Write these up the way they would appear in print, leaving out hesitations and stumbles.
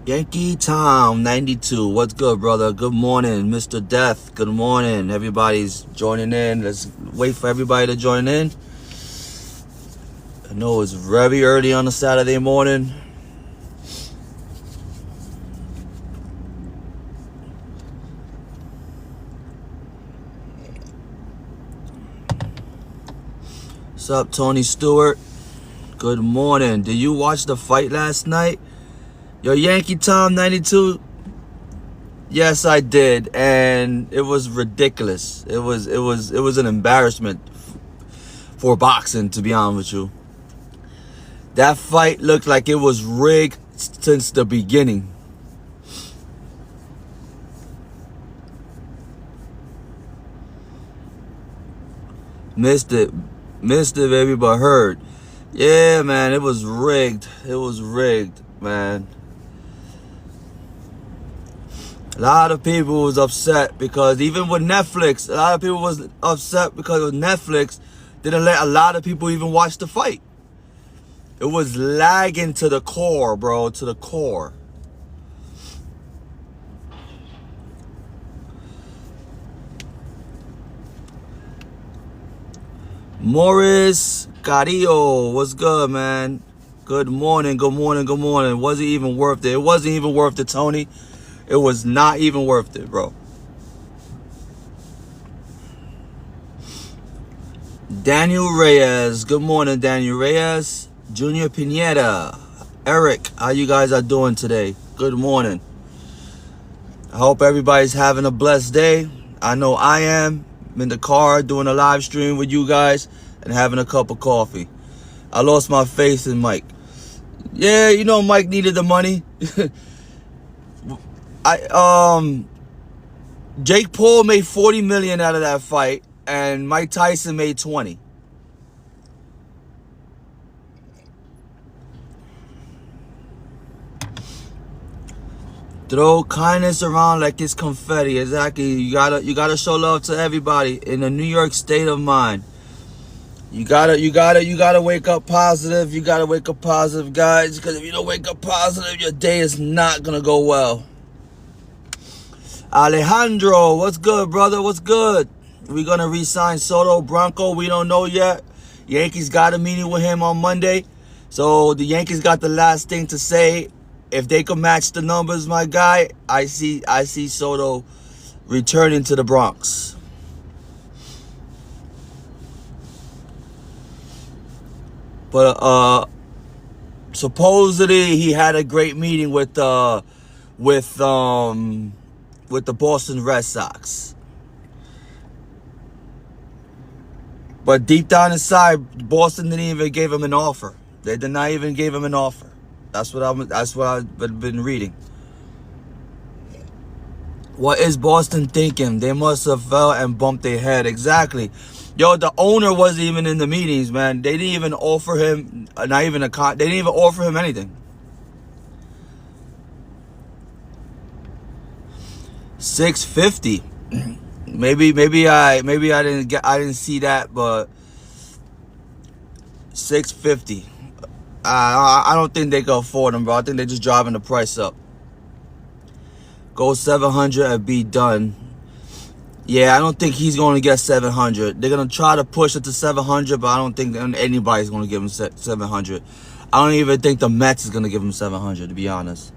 Yankee Tom 92. What's good, brother? Good morning, Mr. Death. Good morning. Everybody's joining in. Let's wait for everybody to join in. I know it's very early on a Saturday morning. What's up, Tony Stewart? Good morning. Did you watch the fight last night? Yo, Yankee Tom 92. Yes, I did, and it was ridiculous. It was an embarrassment for boxing, to be honest with you. That fight looked like it was rigged since the beginning. Missed it, baby, but heard. Yeah, man, it was rigged. It was rigged, man. A lot of people was upset because even with Netflix, a lot of people was upset because Netflix didn't let a lot of people even watch the fight. It was lagging to the core, bro, to the core. Morris Carrillo, what's good, man? Good morning, good morning, good morning. Was it even worth it? It wasn't even worth it, Tony. It was not even worth it, bro. Daniel Reyes. Good morning, Daniel Reyes. Junior Pineda. Eric, how you guys are doing today? Good morning. I hope everybody's having a blessed day. I know I am. I'm in the car doing a live stream with you guys and having a cup of coffee. I lost my faith in Mike. Yeah, you know Mike needed the money. Jake Paul made $40 million out of that fight, and Mike Tyson made 20. Throw kindness around like it's confetti. Exactly. You gotta show love to everybody in a New York state of mind. You gotta wake up positive. You gotta wake up positive, guys. Because if you don't wake up positive, your day is not gonna go well. Alejandro, what's good, brother? What's good? We gonna re-sign Soto, Bronco. We don't know yet. Yankees got a meeting with him on Monday, so the Yankees got the last thing to say. If they can match the numbers, my guy, I see Soto returning to the Bronx. But supposedly he had a great meeting with the Boston Red Sox. But deep down inside, Boston didn't even give him an offer. They did not even give him an offer. That's what I've been reading. What is Boston thinking? They must have fell and bumped their head. Exactly. Yo, the owner wasn't even in the meetings, man. They didn't even offer him they didn't even offer him anything. $650. Maybe I didn't see that, but $650. I don't think they can afford them, bro. I think they're just driving the price up. Go 700 and be done. Yeah, I don't think he's going to get 700. They're going to try to push it to 700, but I don't think anybody's going to give him 700. I don't even think the Mets is going to give him 700, to be honest.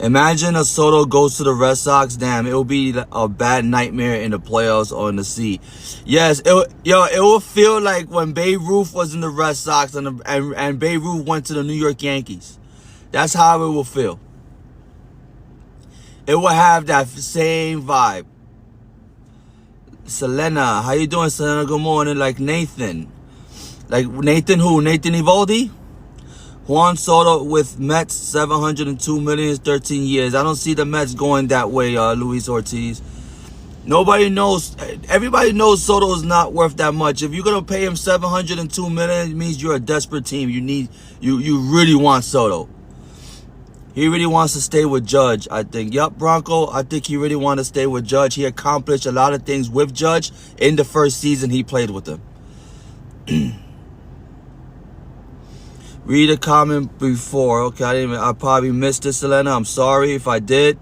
Imagine a Soto goes to the Red Sox. Damn, it will be a bad nightmare in the playoffs or in the sea. Yes, it will feel like when Babe Ruth was in the Red Sox and Babe Ruth went to the New York Yankees. That's how it will feel. It will have that same vibe. Selena, how you doing, Selena? Good morning. Like Nathan. Like Nathan who? Nathan Evaldi? Juan Soto with Mets, $702 million, 13 years. I don't see the Mets going that way, Luis Ortiz. Nobody knows. Everybody knows Soto is not worth that much. If you're gonna pay him $702 million, it means you're a desperate team. You really want Soto. He really wants to stay with Judge, I think. Yup, Bronco, I think he really wants to stay with Judge. He accomplished a lot of things with Judge in the first season he played with him. Read a comment before. Okay, I probably missed it, Selena. I'm sorry if I did.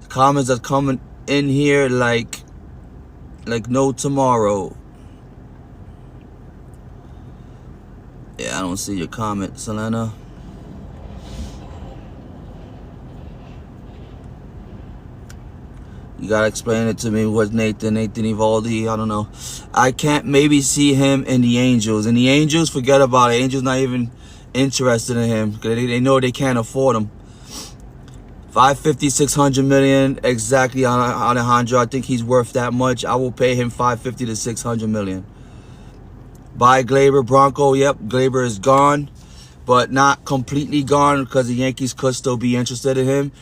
The comments are coming in here like no tomorrow. Yeah, I don't see your comment, Selena. You gotta explain it to me. What's Nathan Evaldi? I don't know. I can't maybe see him in the Angels. In the Angels, forget about it. Angels not even interested in him because they know they can't afford him. 550, 600 million, exactly, Alejandro. I think he's worth that much. I will pay him 550 to 600 million. Buy Glaber, Bronco. Yep, Glaber is gone, but not completely gone because the Yankees could still be interested in him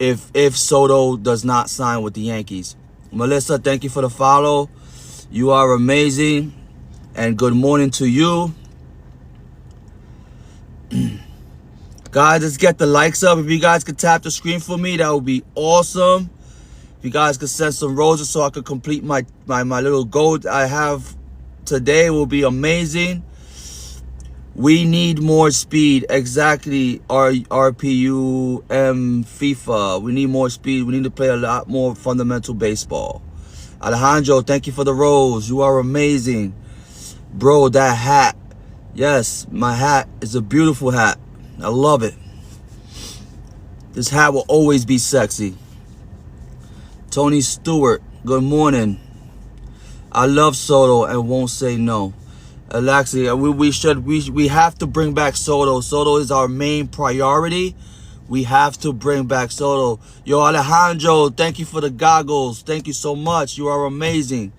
if Soto does not sign with the Yankees. Melissa, thank you for the follow. You are amazing, and good morning to you. Guys, let's get the likes up. If you guys could tap the screen for me, that would be awesome. If you guys could send some roses so I could complete my little goal I have today, will be amazing. We need more speed. Exactly. RPU, FIFA. We need more speed. We need to play a lot more fundamental baseball. Alejandro, thank you for the rose. You are amazing. Bro, that hat. Yes, my hat is a beautiful hat. I love it. This hat will always be sexy. Tony Stewart, good morning. I love Soto and won't say no. Alexi, we have to bring back Soto. Soto is our main priority. We have to bring back Soto. Yo, Alejandro, thank you for the goggles. Thank you so much. You are amazing.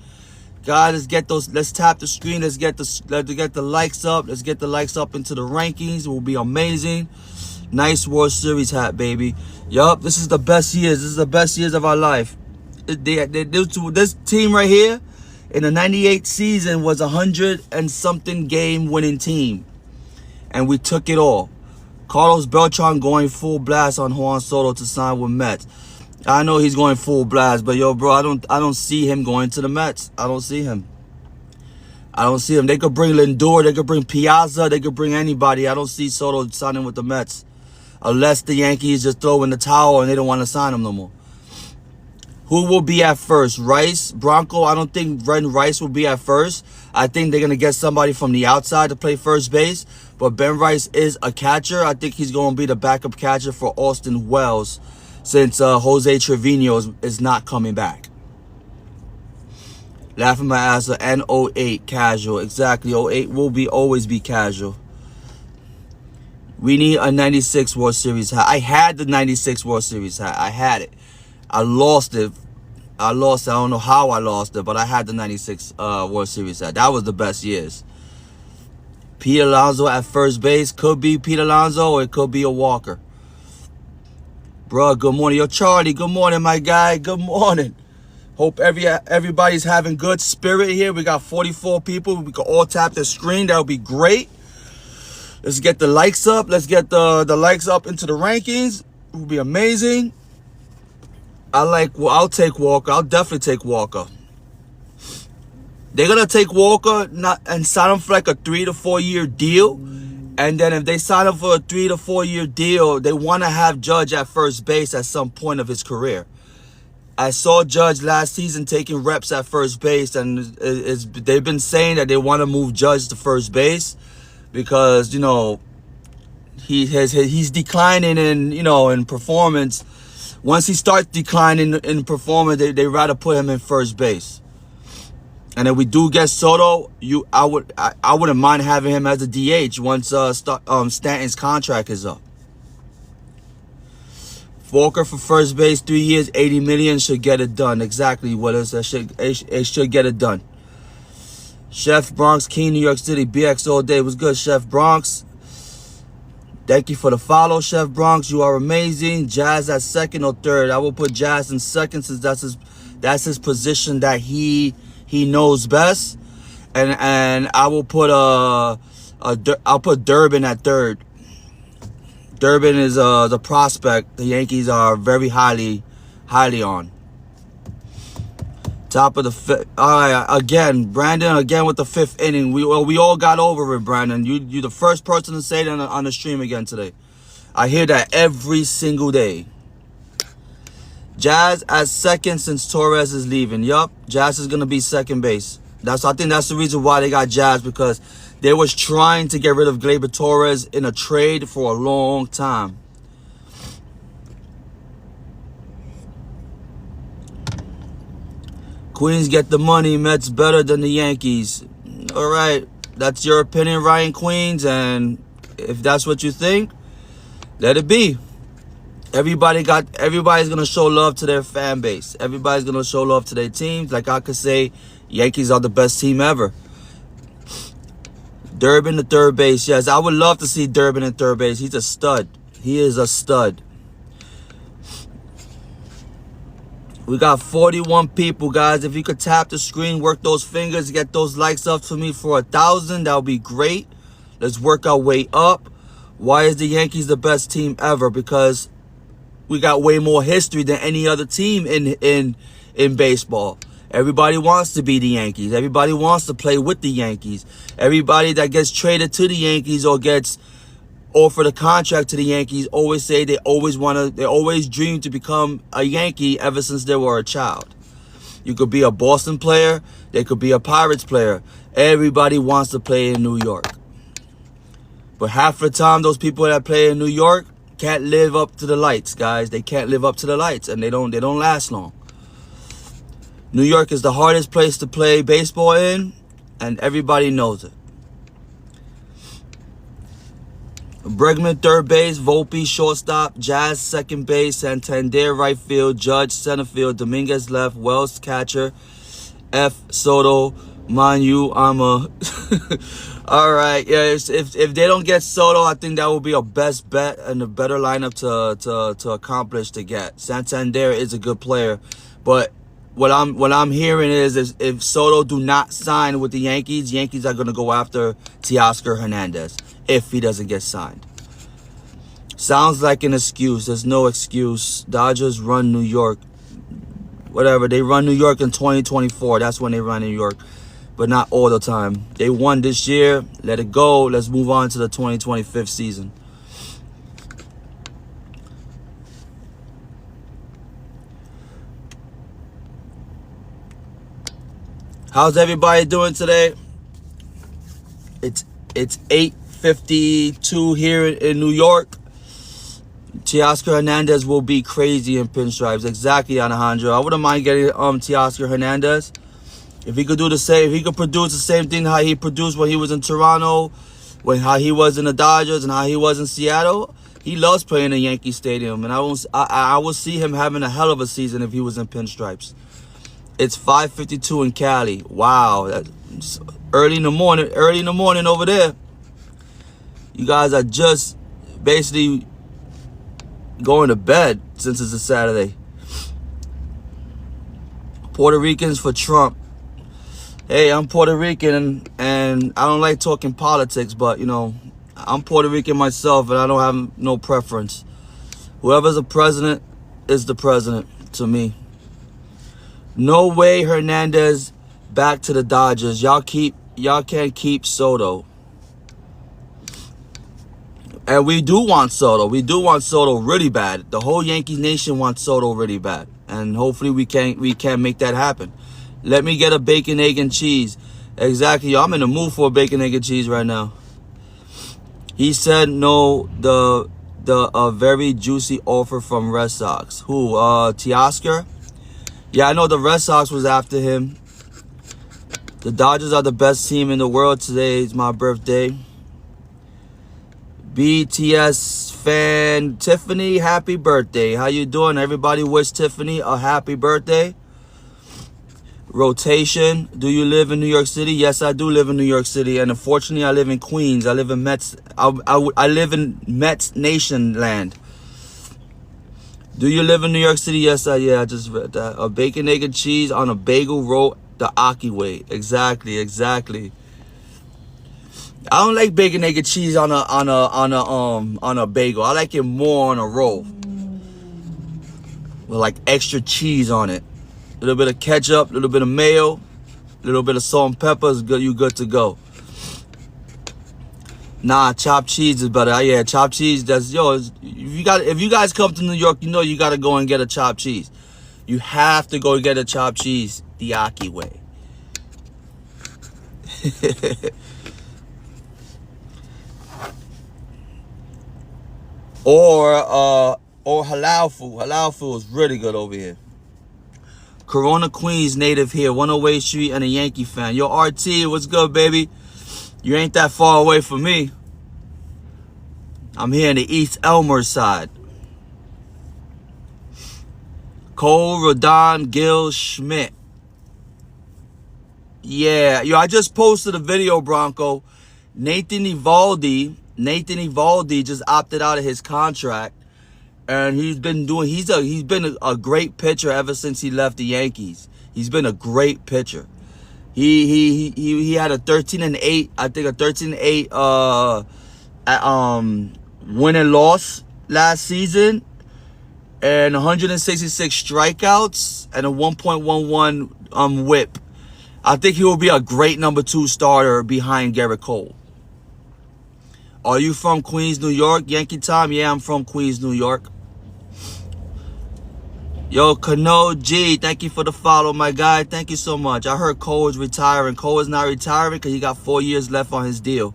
Guys, let's tap the screen. Let's get the likes up. Let's get the likes up into the rankings. It will be amazing. Nice World Series hat, baby. Yup, this is the best years. This is the best years of our life. This team right here in the 98 season was 100 and something game winning team. And we took it all. Carlos Beltran going full blast on Juan Soto to sign with Mets. I know he's going full blast, but yo, bro, I don't see him going to the Mets. I don't see him. They could bring Lindor, they could bring Piazza, they could bring anybody. I don't see Soto signing with the Mets. Unless the Yankees just throw in the towel and they don't want to sign him no more. Who will be at first? Rice, Bronco? I don't think Ben Rice will be at first. I think they're going to get somebody from the outside to play first base. But Ben Rice is a catcher. I think he's going to be the backup catcher for Austin Wells, since Jose Trevino is not coming back. Laughing my ass off. And 08 casual. Exactly. 08 will always be casual. We need a 96 World Series hat. I had the 96 World Series hat. I had it. I lost it. I don't know how I lost it, but I had the 96 World Series hat. That was the best years. Pete Alonso at first base. Could be Pete Alonso or it could be a Walker. Bro, good morning. Yo, Charlie, good morning, my guy. Good morning. Hope everybody's having good spirit here. We got 44 people. We can all tap the screen. That would be great. Let's get the likes up. Let's get the likes up into the rankings. It would be amazing. I'll take Walker. I'll definitely take Walker. They're going to take Walker and sign him for like a 3 to 4 year deal. And then if they sign him for a 3 to 4 year deal, they want to have Judge at first base at some point of his career. I saw Judge last season taking reps at first base, and they've been saying that they want to move Judge to first base because, you know, he's declining in performance. Once he starts declining in performance, they rather put him in first base. And if we do get Soto, I wouldn't mind having him as a DH once Stanton's contract is up. Walker for first base, 3 years, 80 million should get it done. Exactly what it should get it done. Chef Bronx, King, New York City, BX all day. Was good, Chef Bronx. Thank you for the follow, Chef Bronx. You are amazing. Jazz at second or third. I will put Jazz in second since that's his position that he knows best. And I will put I'll put Durbin at third. Durbin is the prospect the Yankees are very highly on. Top of the fifth. All right, again, Brandon, again with the fifth inning. We all got over it, Brandon. You the first person to say it on the stream again today. I hear that every single day. Jazz at second since Torres is leaving. Yup, Jazz is gonna be second base. I think that's the reason why they got Jazz, because they was trying to get rid of Gleyber Torres in a trade for a long time. Queens get the money. Mets better than the Yankees. All right, that's your opinion, Ryan Queens, and if that's what you think, let it be. Everybody's gonna show love to their fan base. Everybody's gonna show love to their teams. Like I could say, Yankees are the best team ever. Durbin to third base. Yes, I would love to see Durbin in third base. He's a stud. He is a stud. We got 41 people, guys. If you could tap the screen, work those fingers, get those likes up to me for 1,000, that would be great. Let's work our way up. Why is the Yankees the best team ever? Because we got way more history than any other team in baseball. Everybody wants to be the Yankees. Everybody wants to play with the Yankees. Everybody that gets traded to the Yankees or gets offered a contract to the Yankees always say they always dream to become a Yankee ever since they were a child. You could be a Boston player. They could be a Pirates player. Everybody wants to play in New York. But half the time, those people that play in New York can't live up to the lights, guys. They can't live up to the lights, and they don't last long. New York is the hardest place to play baseball in, and everybody knows it. Bregman third base, Volpe shortstop, Jazz second base, Santander right field, Judge center field, Dominguez left, Wells catcher, F Soto, Manu, I'm a all right, yeah. If they don't get Soto, I think that will be a best bet and a better lineup to accomplish to get. Santander is a good player, but what I'm hearing is if Soto do not sign with the Yankees are gonna go after Teoscar Hernandez if he doesn't get signed. Sounds like an excuse. There's no excuse. Dodgers run New York. Whatever, they run New York in 2024. That's when they run New York. But not all the time. They won this year. Let it go. Let's move on to the 2025 season. How's everybody doing today? It's 8:52 here in New York. Teoscar Hernandez will be crazy in pinstripes. Exactly, Alejandro. I wouldn't mind getting Teoscar Hernandez. If he could do the same, if he could produce the same thing how he produced when he was in Toronto, how he was in the Dodgers, and how he was in Seattle, he loves playing in Yankee Stadium, and I will see him having a hell of a season if he was in pinstripes. It's 5:52 in Cali. Wow, that's early in the morning. Early in the morning over there. You guys are just basically going to bed since it's a Saturday. Puerto Ricans for Trump. Hey, I'm Puerto Rican, and I don't like talking politics, but, you know, I'm Puerto Rican myself, and I don't have no preference. Whoever's the president is the president to me. No way Hernandez back to the Dodgers. Y'all can't keep Soto. And we do want Soto. We do want Soto really bad. The whole Yankees nation wants Soto really bad. And hopefully we can make that happen. Let me get a bacon, egg, and cheese. Exactly. Yo, I'm in the mood for a bacon, egg, and cheese right now. He said no, a very juicy offer from Red Sox. Who? Teoscar? Yeah, I know the Red Sox was after him. The Dodgers are the best team in the world. Today is my birthday. BTS fan Tiffany, happy birthday. How you doing? Everybody wish Tiffany a happy birthday. Rotation. Do you live in New York City? Yes, I do live in New York City, and unfortunately, I live in Queens. I live in Mets. I live in Mets Nation land. Do you live in New York City? Yes, I just read that. A bacon, egg, and cheese on a bagel roll the Aki way. Exactly. I don't like bacon, egg, and cheese on a bagel. I like it more on a roll with like extra cheese on it. A little bit of ketchup, a little bit of mayo, a little bit of salt and pepper is good. You good to go. Nah, chopped cheese is better. Yeah, chopped cheese. That's if you guys come to New York, you know you gotta go and get a chopped cheese. You have to go get a chopped cheese the Aki way. or halal food. Halal food is really good over here. Corona, Queens native here, 108 Street, and a Yankee fan. Yo, RT, what's good, baby? You ain't that far away from me. I'm here in the East Elmer side. Cole, Rodon, Gil, Schmidt. Yeah, yo, I just posted a video, Bronco. Nathan Eovaldi just opted out of his contract. And he's been a great pitcher ever since he left the Yankees. He's been a great pitcher. He had a 13-8, I think a 13-8 win and loss last season, and 166 strikeouts and a 1.11 whip. I think he will be a great number 2 starter behind Garrett Cole. Are you from Queens, New York? Yankee time? Yeah, I'm from Queens, New York. Yo, Kano G, thank you for the follow, my guy. Thank you so much. I heard Cole is retiring. Cole is not retiring because he got 4 years left on his deal.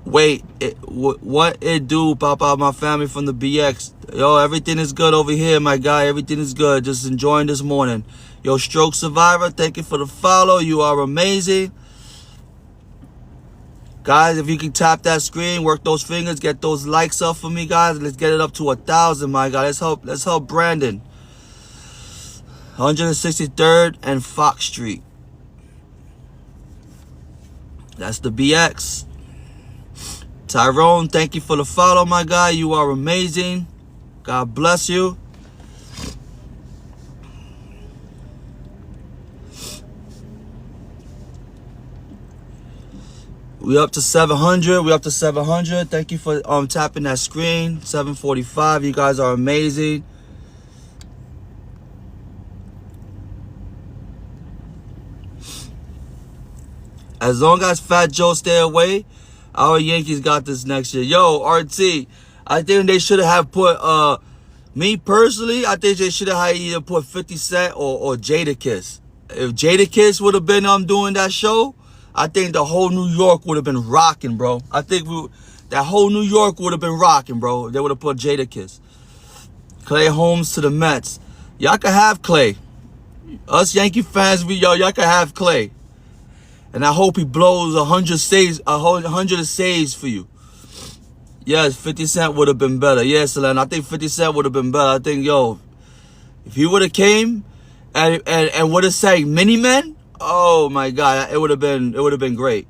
Wait, what it do, Papa, my family from the BX? Yo, everything is good over here, my guy. Everything is good. Just enjoying this morning. Yo, Stroke Survivor, thank you for the follow. You are amazing. Guys, if you can tap that screen, work those fingers, get those likes up for me, guys. Let's get it up to 1,000, my guy. Let's help Brandon. 163rd and Fox Street. That's the BX. Tyrone, thank you for the follow, my guy. You are amazing. God bless you. We up to 700. We up to 700. Thank you for tapping that screen. 745. You guys are amazing. As long as Fat Joe stay away, our Yankees got this next year. Yo, RT, I think they should have put me personally, I think they should have either put 50 Cent or Jadakiss. If Jadakiss would have been doing that show, I think the whole New York would have been rocking, bro. I think that whole New York would have been rocking, bro. They would have put Jadakiss. Clay Holmes to the Mets. Y'all can have Clay. Us Yankee fans, y'all can have Clay. And I hope he blows 100 saves for you. Yes, 50 Cent would have been better. Yes, Selena, I think 50 Cent would have been better. I think, yo, if he would have came and would have sang Mini Men, oh my God, it would have been great.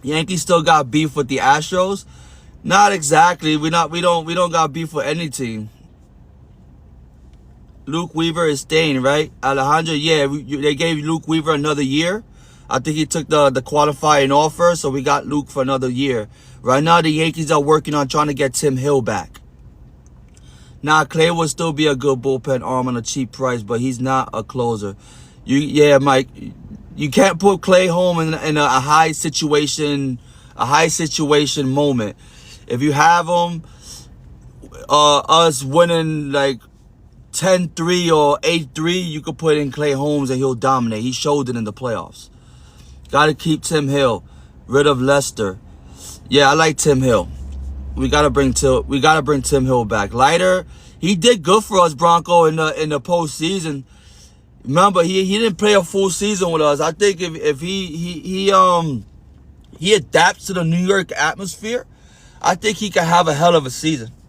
Yankees still got beef with the Astros. Not exactly. We don't got beef with any team. Luke Weaver is staying, right? Alejandro, yeah, they gave Luke Weaver another year. I think he took the qualifying offer, so we got Luke for another year. Right now, the Yankees are working on trying to get Tim Hill back. Now, Clay will still be a good bullpen arm on a cheap price, but he's not a closer. Yeah, Mike, you can't put Clay home in a high situation moment. If you have him, us winning like 10-3 or 8-3, you could put in Clay Holmes and he'll dominate. He showed it in the playoffs. Got to keep Tim Hill. Rid of Lester. Yeah, I like Tim Hill. We gotta bring Tim Hill back. Leiter, he did good for us, Bronco, in the postseason. Remember, he didn't play a full season with us. I think if he adapts to the New York atmosphere, I think he can have a hell of a season.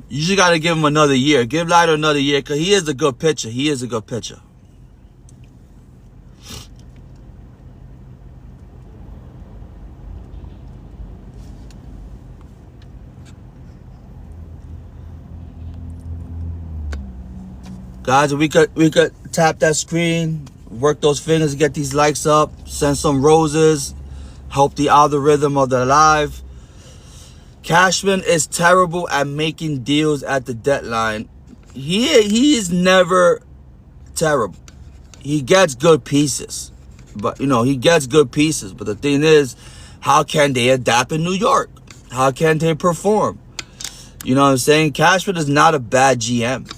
You just got to give him another year. Give Leiter another year because he is a good pitcher. Guys, we could tap that screen, work those fingers, get these likes up, send some roses, help the algorithm of the live. Cashman is terrible at making deals at the deadline. He is never terrible. He gets good pieces. But, he gets good pieces. But the thing is, how can they adapt in New York? How can they perform? You know what I'm saying? Cashman is not a bad GM.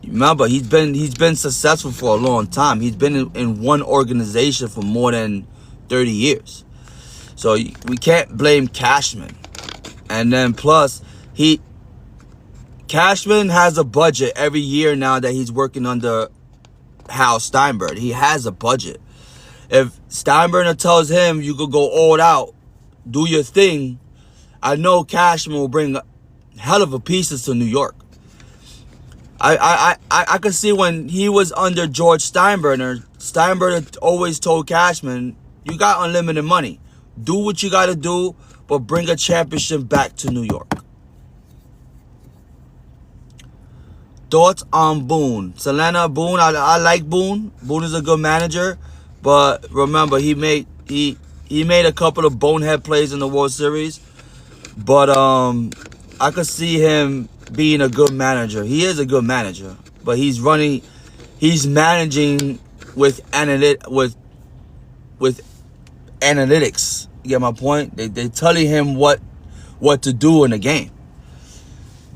Remember, he's been successful for a long time. He's been in one organization for more than 30 years. So we can't blame Cashman. And then plus, Cashman has a budget every year now that he's working under Hal Steinbrenner. He has a budget. If Steinbrenner tells him you could go all out, do your thing, I know Cashman will bring hell of a pieces to New York. I could see when he was under George Steinbrenner always told Cashman, you got unlimited money. Do what you got to do, but bring a championship back to New York. Thoughts on Boone? Selena, Boone, I like Boone. Boone is a good manager. But remember, he made a couple of bonehead plays in the World Series. But I could see him being a good manager. He is a good manager. But he's managing with analytics. You get my point? They're telling him what to do in the game.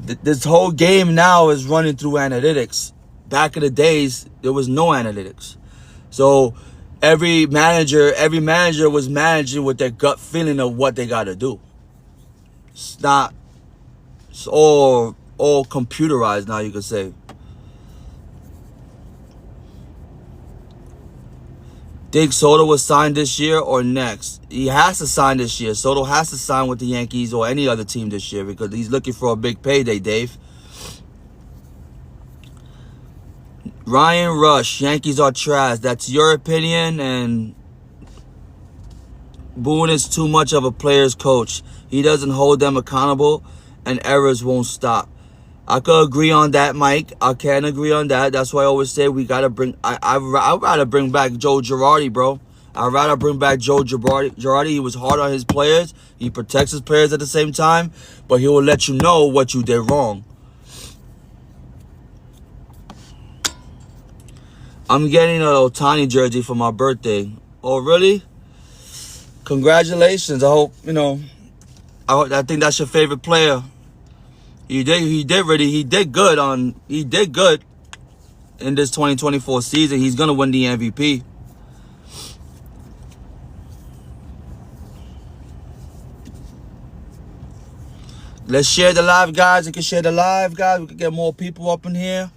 This whole game now is running through analytics. Back in the days, there was no analytics. So every manager was managing with their gut feeling of what they got to do. It's all computerized now, you could say. Think Soto was signed this year or next? He has to sign this year. Soto has to sign with the Yankees or any other team this year because he's looking for a big payday, Dave. Ryan Rush, Yankees are trash. That's your opinion, and Boone is too much of a player's coach. He doesn't hold them accountable, and errors won't stop. I could agree on that, Mike. I can agree on that. That's why I always say we got to bring... I'd rather bring back Joe Girardi, bro. I'd rather bring back Joe Girardi. He was hard on his players. He protects his players at the same time, but he will let you know what you did wrong. I'm getting an Ohtani jersey for my birthday. Oh, really? Congratulations. I hope, I think that's your favorite player. He did good in this 2024 season. He's gonna win the MVP. Let's share the live, guys. We can share the live, guys. We can get more people up in here.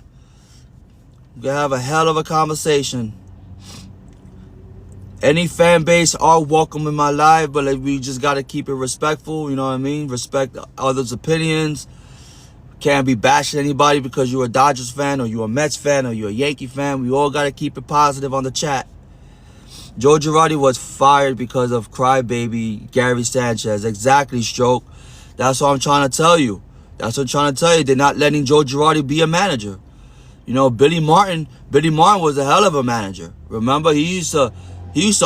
We can have a hell of a conversation. Any fan base are welcome in my live, but we just gotta keep it respectful. You know what I mean? Respect others' opinions. Can't be bashing anybody because you're a Dodgers fan or you're a Mets fan or you're a Yankee fan. We all got to keep it positive on the chat. Joe Girardi was fired because of crybaby Gary Sanchez. Exactly, Stroke. That's what I'm trying to tell you. They're not letting Joe Girardi be a manager. Billy Martin was a hell of a manager. Remember, he used to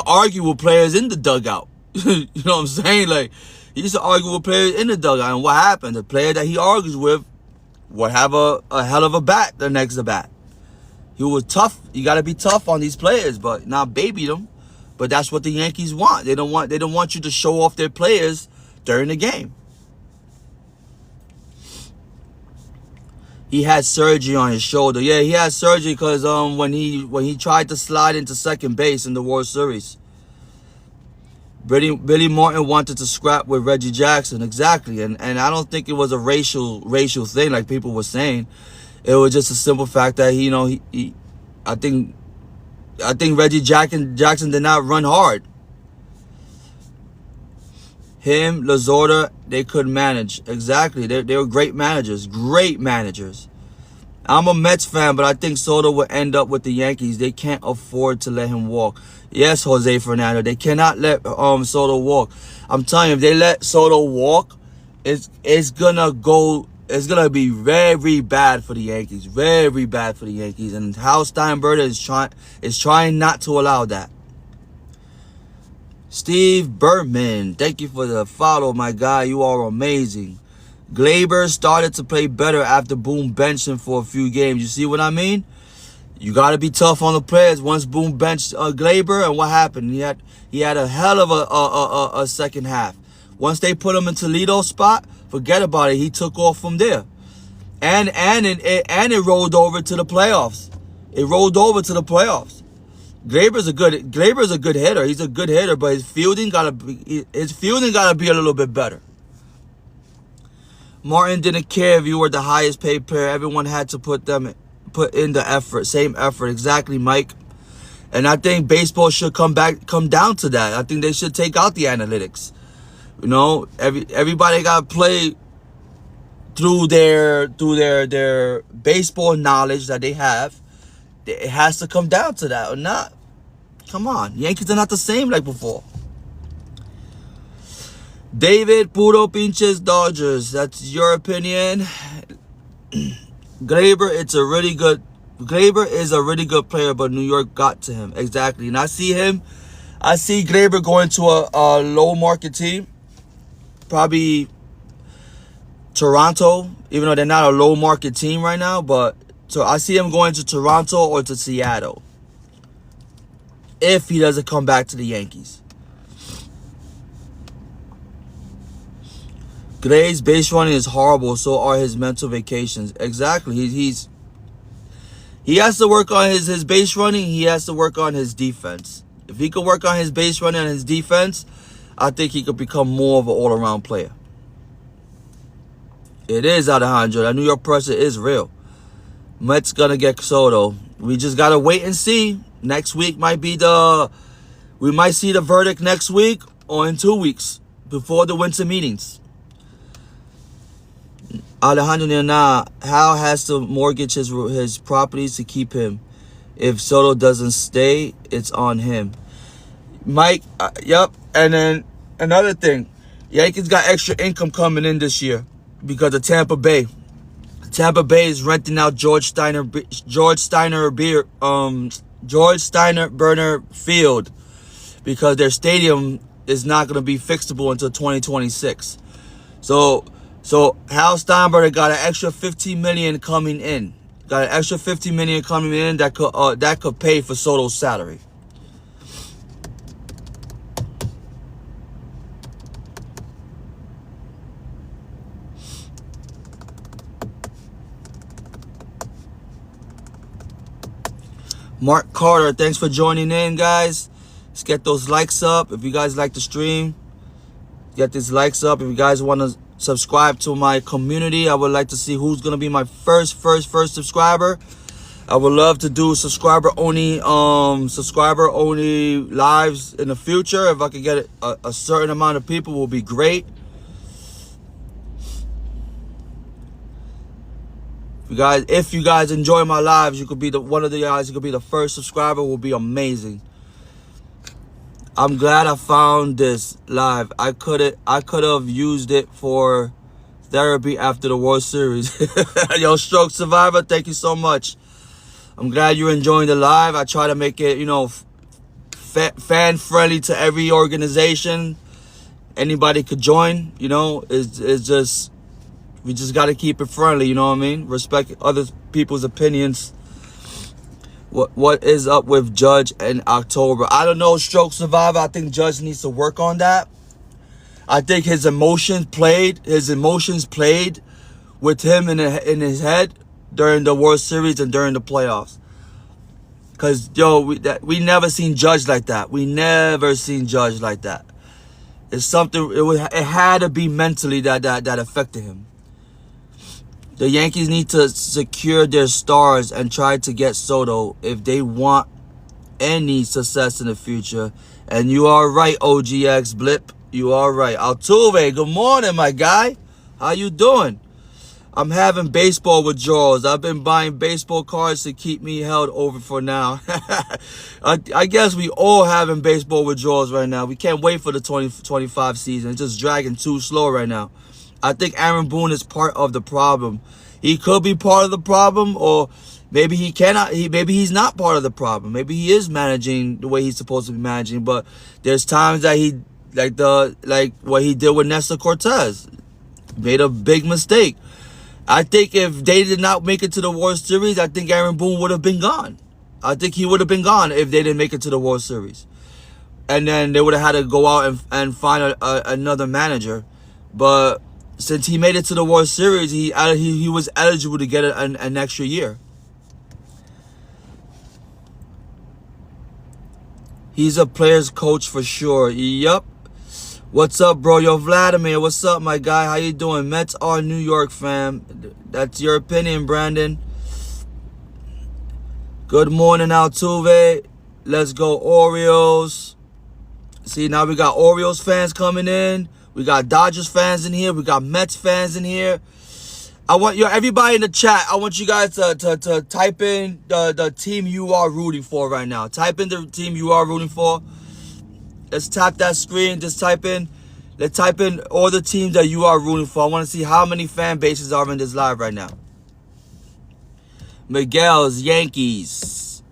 argue with players in the dugout. You know what I'm saying? Like, he used to argue with players in the dugout. And what happened? The player that he argues with would have a hell of a bat the next at bat. He was tough. You got to be tough on these players, but not baby them. But that's what the Yankees want. They don't want you to show off their players during the game. He had surgery on his shoulder. Yeah, he had surgery because when he tried to slide into second base in the World Series. Billy Martin wanted to scrap with Reggie Jackson, exactly, and I don't think it was a racial thing like people were saying. It was just a simple fact that I think Reggie Jackson did not run hard. Him, Lazorda, they could manage. Exactly, they were great managers. I'm a Mets fan, but I think Soto will end up with the Yankees. They can't afford to let him walk. Yes, Jose Fernando, they cannot let Soto walk. I'm telling you, if they let Soto walk, it's gonna be very bad for the Yankees. Very bad for the Yankees. And Hal Steinbrenner is trying not to allow that. Steve Bertman, thank you for the follow, my guy. You are amazing. Glaber started to play better after Boone benched him for a few games. You see what I mean? You got to be tough on the players. Once Boone benched Glaber, and what happened? He had a hell of a second half. Once they put him in Toledo's spot, forget about it. He took off from there, and it rolled over to the playoffs. It rolled over to the playoffs. Glaber's a good hitter. He's a good hitter, but his fielding gotta be a little bit better. Martin didn't care if you were the highest paid player. Everyone had to put in the effort, same effort. Exactly, Mike. And I think baseball should come down to that. I think they should take out the analytics. You know, everybody got to play through their baseball knowledge that they have. It has to come down to that or not. Come on. Yankees are not the same like before. David, puro pinches Dodgers. That's your opinion. Glaber is a really good player, but New York got to him. Exactly. And I see Glaber going to a low market team. Probably Toronto, even though they're not a low market team right now, but so I see him going to Toronto or to Seattle if he doesn't come back to the Yankees. Gray's base running is horrible, so are his mental vacations. Exactly. He has to work on his base running. He has to work on his defense. If he could work on his base running and his defense, I think he could become more of an all-around player. It is Alejandro. That New York pressure is real. Mets gonna get Soto. We just gotta wait and see. Next week we might see the verdict next week or in 2 weeks before the winter meetings. Alejandro, how has to mortgage his properties to keep him? If Soto doesn't stay, it's on him. Mike, yep. And then another thing, Yankees got extra income coming in this year because of Tampa Bay. Tampa Bay is renting out George Steiner Burner Field because their stadium is not going to be fixable until 2026. So Hal Steinbrenner got an extra $15 million coming in. Got an extra $50 million coming in that could pay for Soto's salary. Mark Carter, thanks for joining in, guys. Let's get those likes up. If you guys like the stream, get these likes up. If you guys want to subscribe to my community, I would like to see who's going to be my first subscriber. I would love to do subscriber only lives in the future. If I could get a certain amount of people, will be great. If you guys enjoy my lives, you could be one of the guys. You could be the first subscriber. Will be amazing. I'm glad I found this live. I could have used it for therapy after the World Series. Yo, Stroke Survivor, thank you so much. I'm glad you're enjoying the live. I try to make it, fan friendly to every organization. Anybody could join. It's just. We just got to keep it friendly, you know what I mean? Respect other people's opinions. What is up with Judge in October? I don't know, Stroke Survivor. I think Judge needs to work on that. I think his emotions played with him in his head during the World Series and during the playoffs. Because, we never seen Judge like that. We never seen Judge like that. It's something, it had to be mentally that affected him. The Yankees need to secure their stars and try to get Soto if they want any success in the future. And you are right, OGX Blip. You are right. Altuve, good morning, my guy. How you doing? I'm having baseball withdrawals. I've been buying baseball cards to keep me held over for now. I guess we all having baseball withdrawals right now. We can't wait for the 2025 season. It's just dragging too slow right now. I think Aaron Boone is part of the problem. He could be part of the problem, or Maybe he cannot. Maybe he's not part of the problem. Maybe he is managing the way he's supposed to be managing. But there's times that he, like what he did with Nestor Cortez, made a big mistake. I think if they did not make it to the World Series, I think Aaron Boone would have been gone. I think he would have been gone if they didn't make it to the World Series. And then they would have had to go out and find another manager. But since he made it to the World Series, he was eligible to get an extra year. He's a player's coach for sure. Yup. What's up, bro? Yo, Vladimir, what's up, my guy? How you doing? Mets are New York, fam. That's your opinion, Brandon. Good morning, Altuve. Let's go, Orioles. See, now we got Orioles fans coming in. We got Dodgers fans in here. We got Mets fans in here. I want everybody in the chat. I want you guys to type in the team you are rooting for right now. Type in the team you are rooting for. Let's tap that screen. Just type in. Let's type in all the teams that you are rooting for. I want to see how many fan bases are in this live right now. Miguel's Yankees.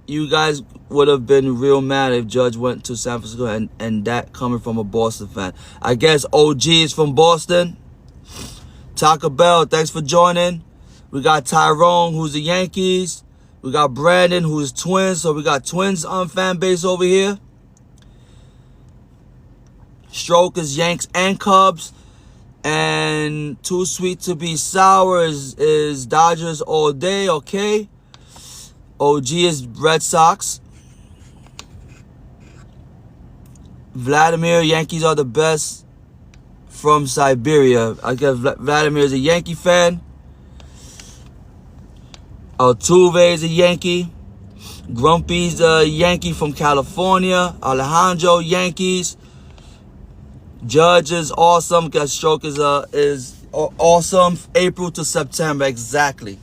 You guys would have been real mad if Judge went to San Francisco and that coming from a Boston fan. I guess OG is from Boston. Taco Bell, thanks for joining. We got Tyrone, who's the Yankees. We got Brandon, who's Twins. So we got Twins on fan base over here. Stroke is Yanks and Cubs. And Too Sweet to Be Sour is Dodgers all day, okay. OG is Red Sox. Vladimir, Yankees are the best from Siberia. I guess Vladimir is a Yankee fan. Altuve is a Yankee. Grumpy's a Yankee from California. Alejandro, Yankees. Judge is awesome. Guess Stroke is awesome. April to September, exactly.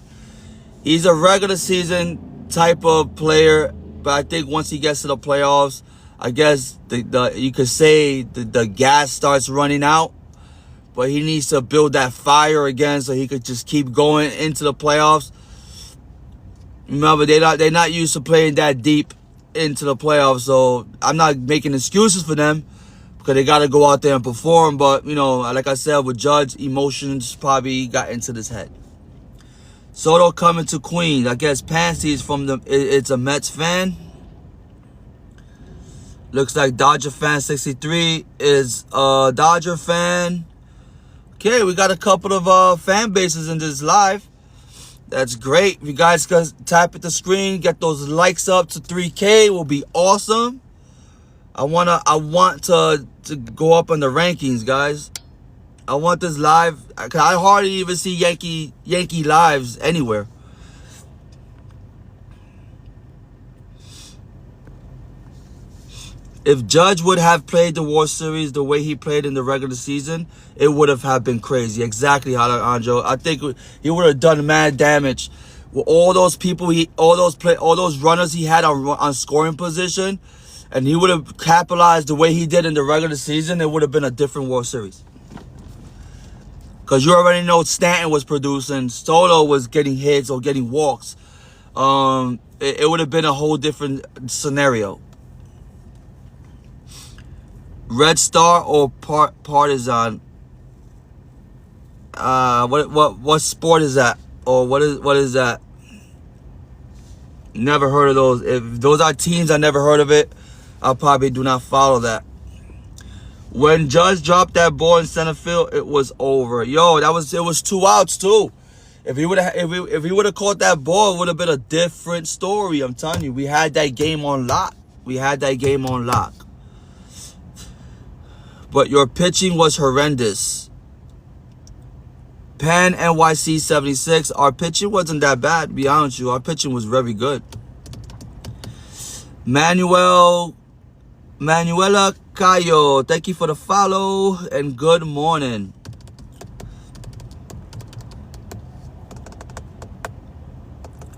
He's a regular season type of player, but I think once he gets to the playoffs, I guess you could say the gas starts running out. But he needs to build that fire again so he could just keep going into the playoffs. Remember, they're not used to playing that deep into the playoffs, so I'm not making excuses for them because they got to go out there and perform. But, you know, like I said, with Judge, emotions probably got into his head. Soto coming to Queens. I guess Pansy is it's a Mets fan. Looks like Dodger fan 63 is a Dodger fan. Okay, we got a couple of fan bases in this live. That's great. If you guys can tap at the screen, get those likes up to 3K, will be awesome. I want to go up on the rankings, guys. I want this live. I hardly even see Yankee lives anywhere. If Judge would have played the World Series the way he played in the regular season, it would have been crazy. Exactly, Alejandro. I think he would have done mad damage with all those people, all those runners he had on scoring position, and he would have capitalized the way he did in the regular season. It would have been a different World Series. Because you already know Stanton was producing, Soto was getting hits or getting walks. It would have been a whole different scenario. Red Star or Partizan? What sport is that? Or what is that? Never heard of those. If those are teams, I never heard of it. I probably do not follow that. When Judge dropped that ball in center field, it was over. Yo, it was 2 outs too. If he would have caught that ball, it would have been a different story. I'm telling you, we had that game on lock. But your pitching was horrendous. Pan NYC 76. Our pitching wasn't that bad, to be honest with you. Our pitching was very good. Manuela Cayo, thank you for the follow and good morning.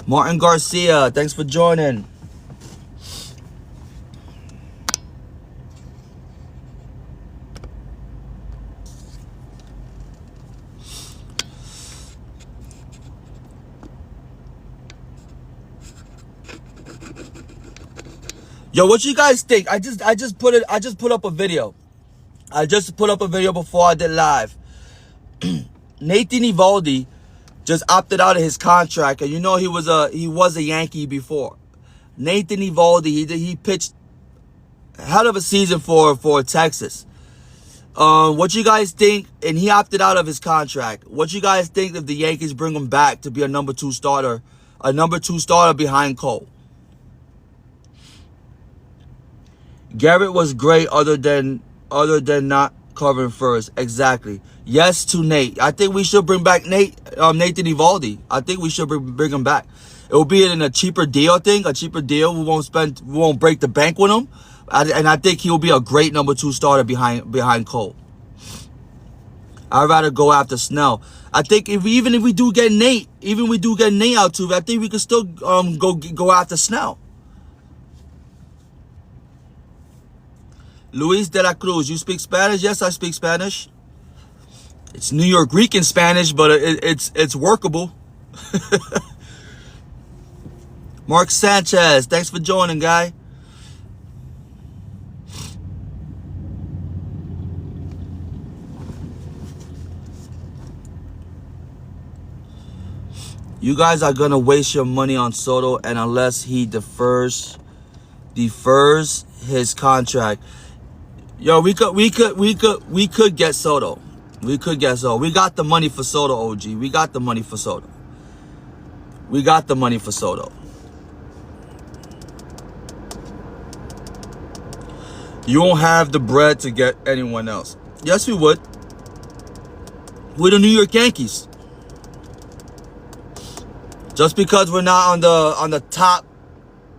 Martin Garcia, thanks for joining. Yo, what you guys think? I just put up a video. I just put up a video before I did live. Nathan Eovaldi just opted out of his contract, and you know he was a Yankee before. Nathan Eovaldi, he pitched a hell of a season for Texas. What you guys think? And he opted out of his contract. What you guys think if the Yankees bring him back to be a number two starter behind Cole? Garrett was great other than not covering first. Exactly. Yes to Nate. I think we should bring back Nathan Eovaldi. I think we should bring him back. It will be in a cheaper deal thing, a cheaper deal. We won't break the bank with him. And I think he'll be a great number two starter behind Cole. I'd rather go after Snell. I think even if we do get Nate out too, I think we could still go after Snell. Luis de la Cruz, you speak Spanish? Yes, I speak Spanish. It's New York Greek in Spanish, but it's workable. Mark Sanchez, thanks for joining, guy. You guys are gonna waste your money on Soto, and unless he defers his contract. Yo, we could get Soto. We could get Soto. We got the money for Soto, OG. We got the money for Soto. We got the money for Soto. You won't have the bread to get anyone else. Yes, we would. We're the New York Yankees. Just because we're not on the top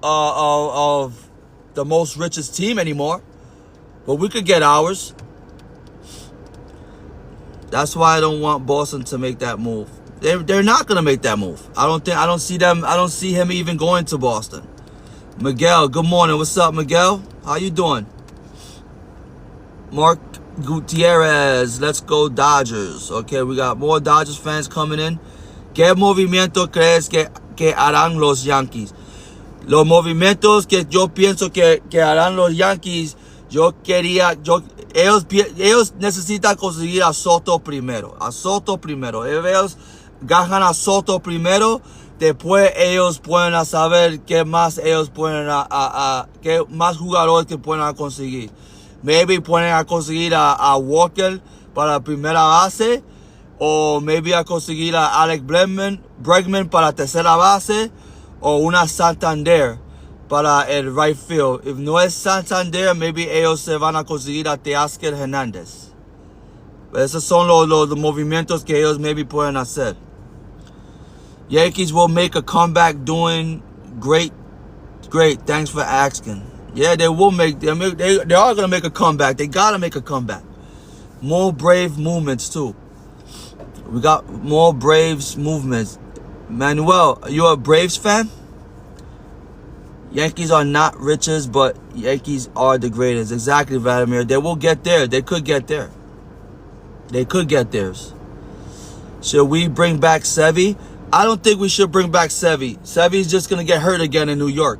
of the most richest team anymore, but we could get ours. That's why I don't want Boston to make that move. They're not gonna make that move. I don't see him even going to Boston. Miguel, good morning. What's up, Miguel? How you doing? Mark Gutierrez, let's go Dodgers. Okay, we got more Dodgers fans coming in. ¿Qué movimiento crees que harán los Yankees? Los movimientos que yo pienso que harán los Yankees, ellos necesitan conseguir a Soto primero. Ellos ganan a Soto primero, después ellos pueden saber qué más ellos pueden qué más jugadores que pueden conseguir. Maybe pueden conseguir a Walker para la primera base, o maybe a conseguir a Alex Bregman para la tercera base, o una Santander para el right field. If no es Santander, maybe ellos se van a conseguir a Teoscar Hernández. Esos son los movimientos que ellos maybe pueden hacer. Yankees will make a comeback doing great. Thanks for asking. Yeah, they will they are going to make a comeback. They got to make a comeback. More brave movements too. We got more Braves movements. Manuel, are you a Braves fan? Yankees are not riches, but Yankees are the greatest. Exactly, Vladimir. They will get there. They could get there. They could get theirs. Should we bring back Sevy? I don't think we should bring back Sevy. Sevy's just going to get hurt again in New York.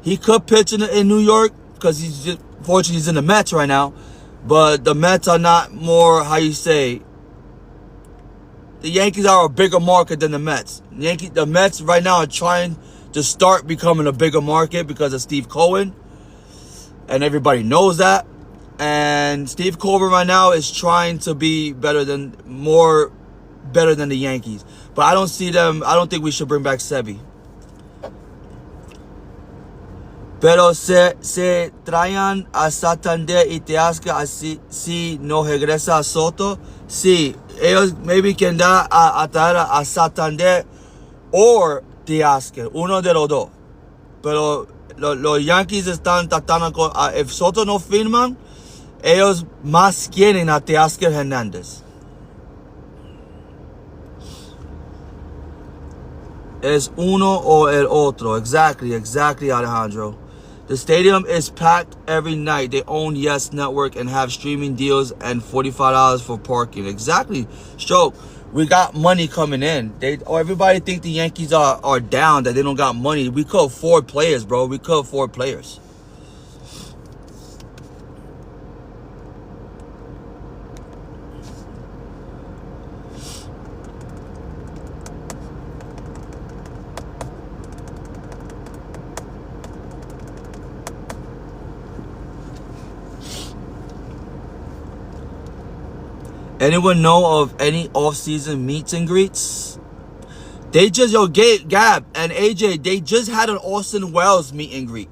He could pitch in New York because fortunately he's in the Mets right now. But the Mets are not more, how you say, the Yankees are a bigger market than the Mets. The Mets right now are trying to start becoming a bigger market because of Steve Cohen. And everybody knows that. And Steve Cohen right now is trying to be better than the Yankees. But I don't think we should bring back Sevy. Pero se traen a Santander y Teoscar así si no regresa a Soto. Sí, ellos maybe can dar a traer a Santander o Teoscar, uno de los dos. Pero los Yankees están tratando con, if Soto no firman, ellos más quieren a Teoscar Hernández. Es uno o el otro. Exactly, Alejandro. The stadium is packed every night. They own Yes Network and have streaming deals and $45 for parking. Exactly. Stroke. We got money coming in. Everybody think the Yankees are down, that they don't got money. We could afford players, bro. We could afford players. Anyone know of any off-season meets and greets? They just, Gab and AJ, they just had an Austin Wells meet and greet.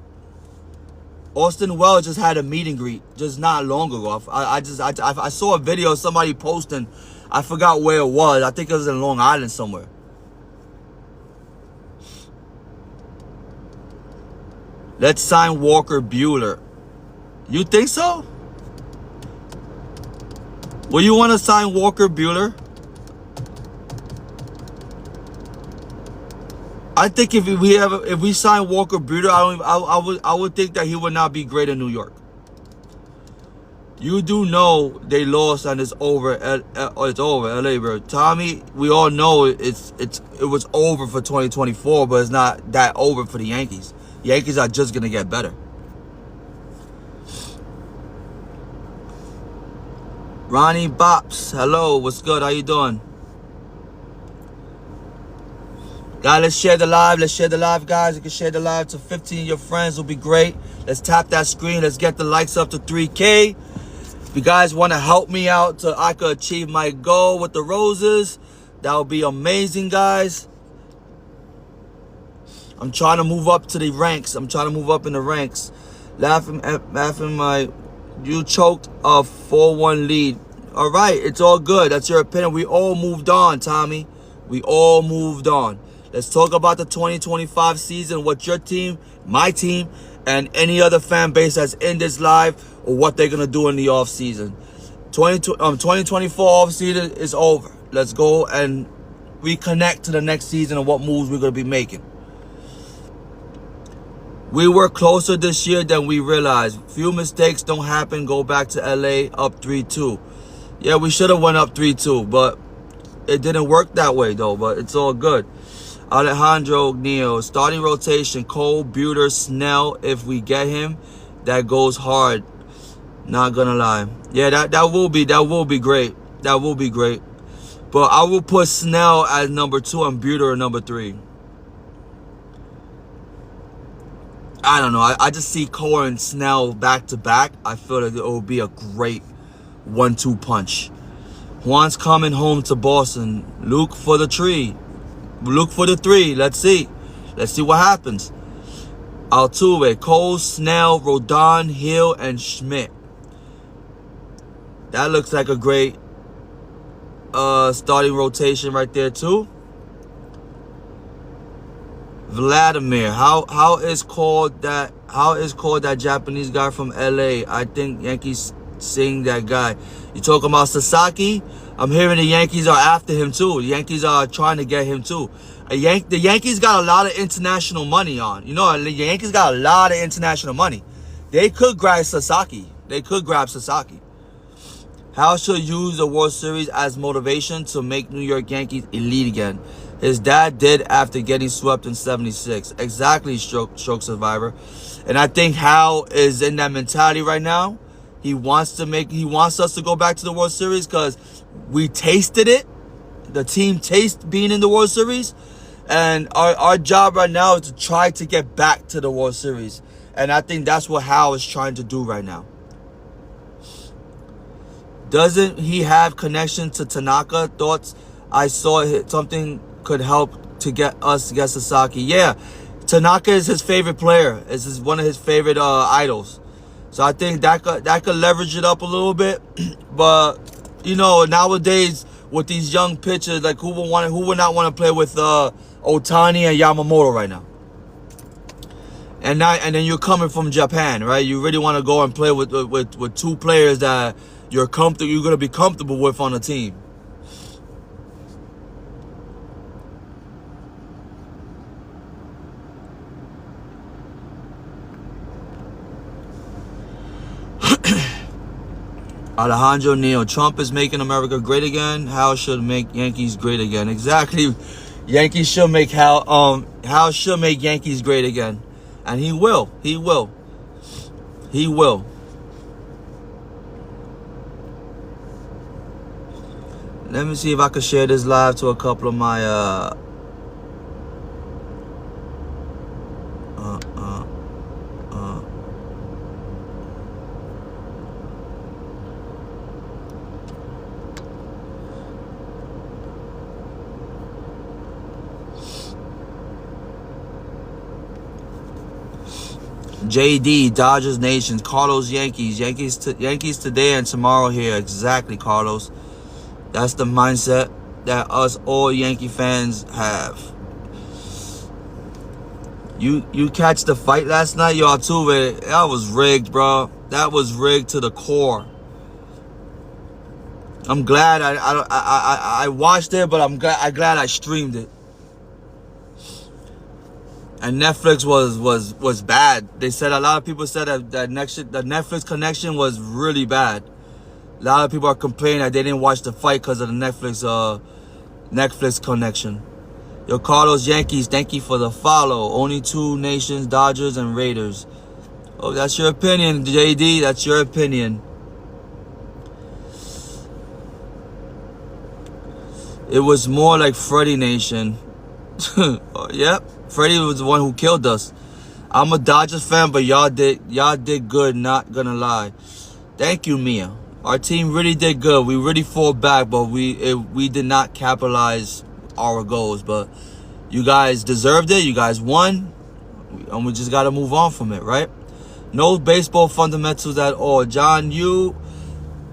Austin Wells just had a meet and greet just not long ago. I saw a video of somebody posting. I forgot where it was. I think it was in Long Island somewhere. Let's sign Walker Buehler. You think so? Will you want to sign Walker Buehler? I think if we sign Walker Buehler, I would think that he would not be great in New York. You do know they lost and it's over. It's over, LA, bro. Tommy, we all know it was over for 2024, but it's not that over for the Yankees. Yankees are just gonna get better. Ronnie Bops, hello, what's good? How you doing? Guys, let's share the live. Let's share the live, guys. You can share the live to 15 of your friends. Will be great. Let's tap that screen. Let's get the likes up to 3K. If you guys want to help me out so I could achieve my goal with the roses, that would be amazing, guys. I'm trying to move up to the ranks. I'm trying to move up in the ranks. Laughing you choked a 4-1 lead. All right, it's all good. That's your opinion. We all moved on, Tommy. We all moved on. Let's talk about the 2025 season, what your team, my team, and any other fan base that's in this live, or what they're going to do in the offseason. 2024 offseason is over. Let's go and reconnect to the next season and what moves we're going to be making. We were closer this year than we realized. Few mistakes don't happen. Go back to LA up 3-2. Yeah, we should have went up 3-2, but it didn't work that way, though. But it's all good. Alejandro Neo, starting rotation, Cole, Buehler, Snell. If we get him, that goes hard. Not gonna lie. Yeah, that will be great. That will be great. But I will put Snell as number 2 and Buehler at number 3. I don't know. I just see Cole and Snell back to back. I feel like it will be a great 1-2 punch. Juan's coming home to Boston. Luke for the tree. Look for the 3. Let's see. Let's see what happens. Altuve, Cole, Snell, Rodon, Hill, and Schmidt. That looks like a great starting rotation right there too. Vladimir, how is called that Japanese guy from LA? I think Yankees seeing that guy. You talking about Sasaki? I'm hearing the Yankees are after him too. The Yankees are trying to get him too. The Yankees got a lot of international money on. You know, the Yankees got a lot of international money. They could grab Sasaki. How should use the World Series as motivation to make New York Yankees elite again? His dad did after getting swept in '76. Exactly, stroke survivor. And I think Hal is in that mentality right now. He wants us to go back to the World Series because we tasted it. The team tastes being in the World Series. And our job right now is to try to get back to the World Series. And I think that's what Hal is trying to do right now. Doesn't he have connection to Tanaka? Thoughts? I saw something could help to get Sasaki. Yeah, Tanaka is his favorite player. Is one of his favorite idols. So I think that could leverage it up a little bit. But you know, nowadays with these young pitchers, like who would not want to play with Ohtani and Yamamoto right now? And then you're coming from Japan, right? You really want to go and play with 2 players that you're going to be comfortable with on the team. Alejandro Neal, Trump is making America great again. How should make Yankees great again? Exactly. Yankees should make Hal should make Yankees great again. And he will. He will. He will. Let me see if I can share this live to a couple of my JD, Dodgers Nation, Carlos, Yankees. Yankees today and tomorrow here. Exactly, Carlos. That's the mindset that us all Yankee fans have. You catch the fight last night, y'all too. That was rigged, bro. That was rigged to the core. I'm glad I watched it, but I'm glad I streamed it. And Netflix was bad. They said, a lot of people said that the Netflix connection was really bad. A lot of people are complaining that they didn't watch the fight because of the Netflix connection. Yo, Carlos, Yankees, thank you for the follow. Only two nations, Dodgers and Raiders. Oh, that's your opinion, JD. That's your opinion. It was more like Freddie Nation. Yep. Freddie was the one who killed us. I'm a Dodgers fan, but y'all did good, not gonna lie. Thank you, Mia. Our team really did good. We really fought back, but we did not capitalize our goals. But you guys deserved it. You guys won. And we just gotta move on from it, right? No baseball fundamentals at all. John,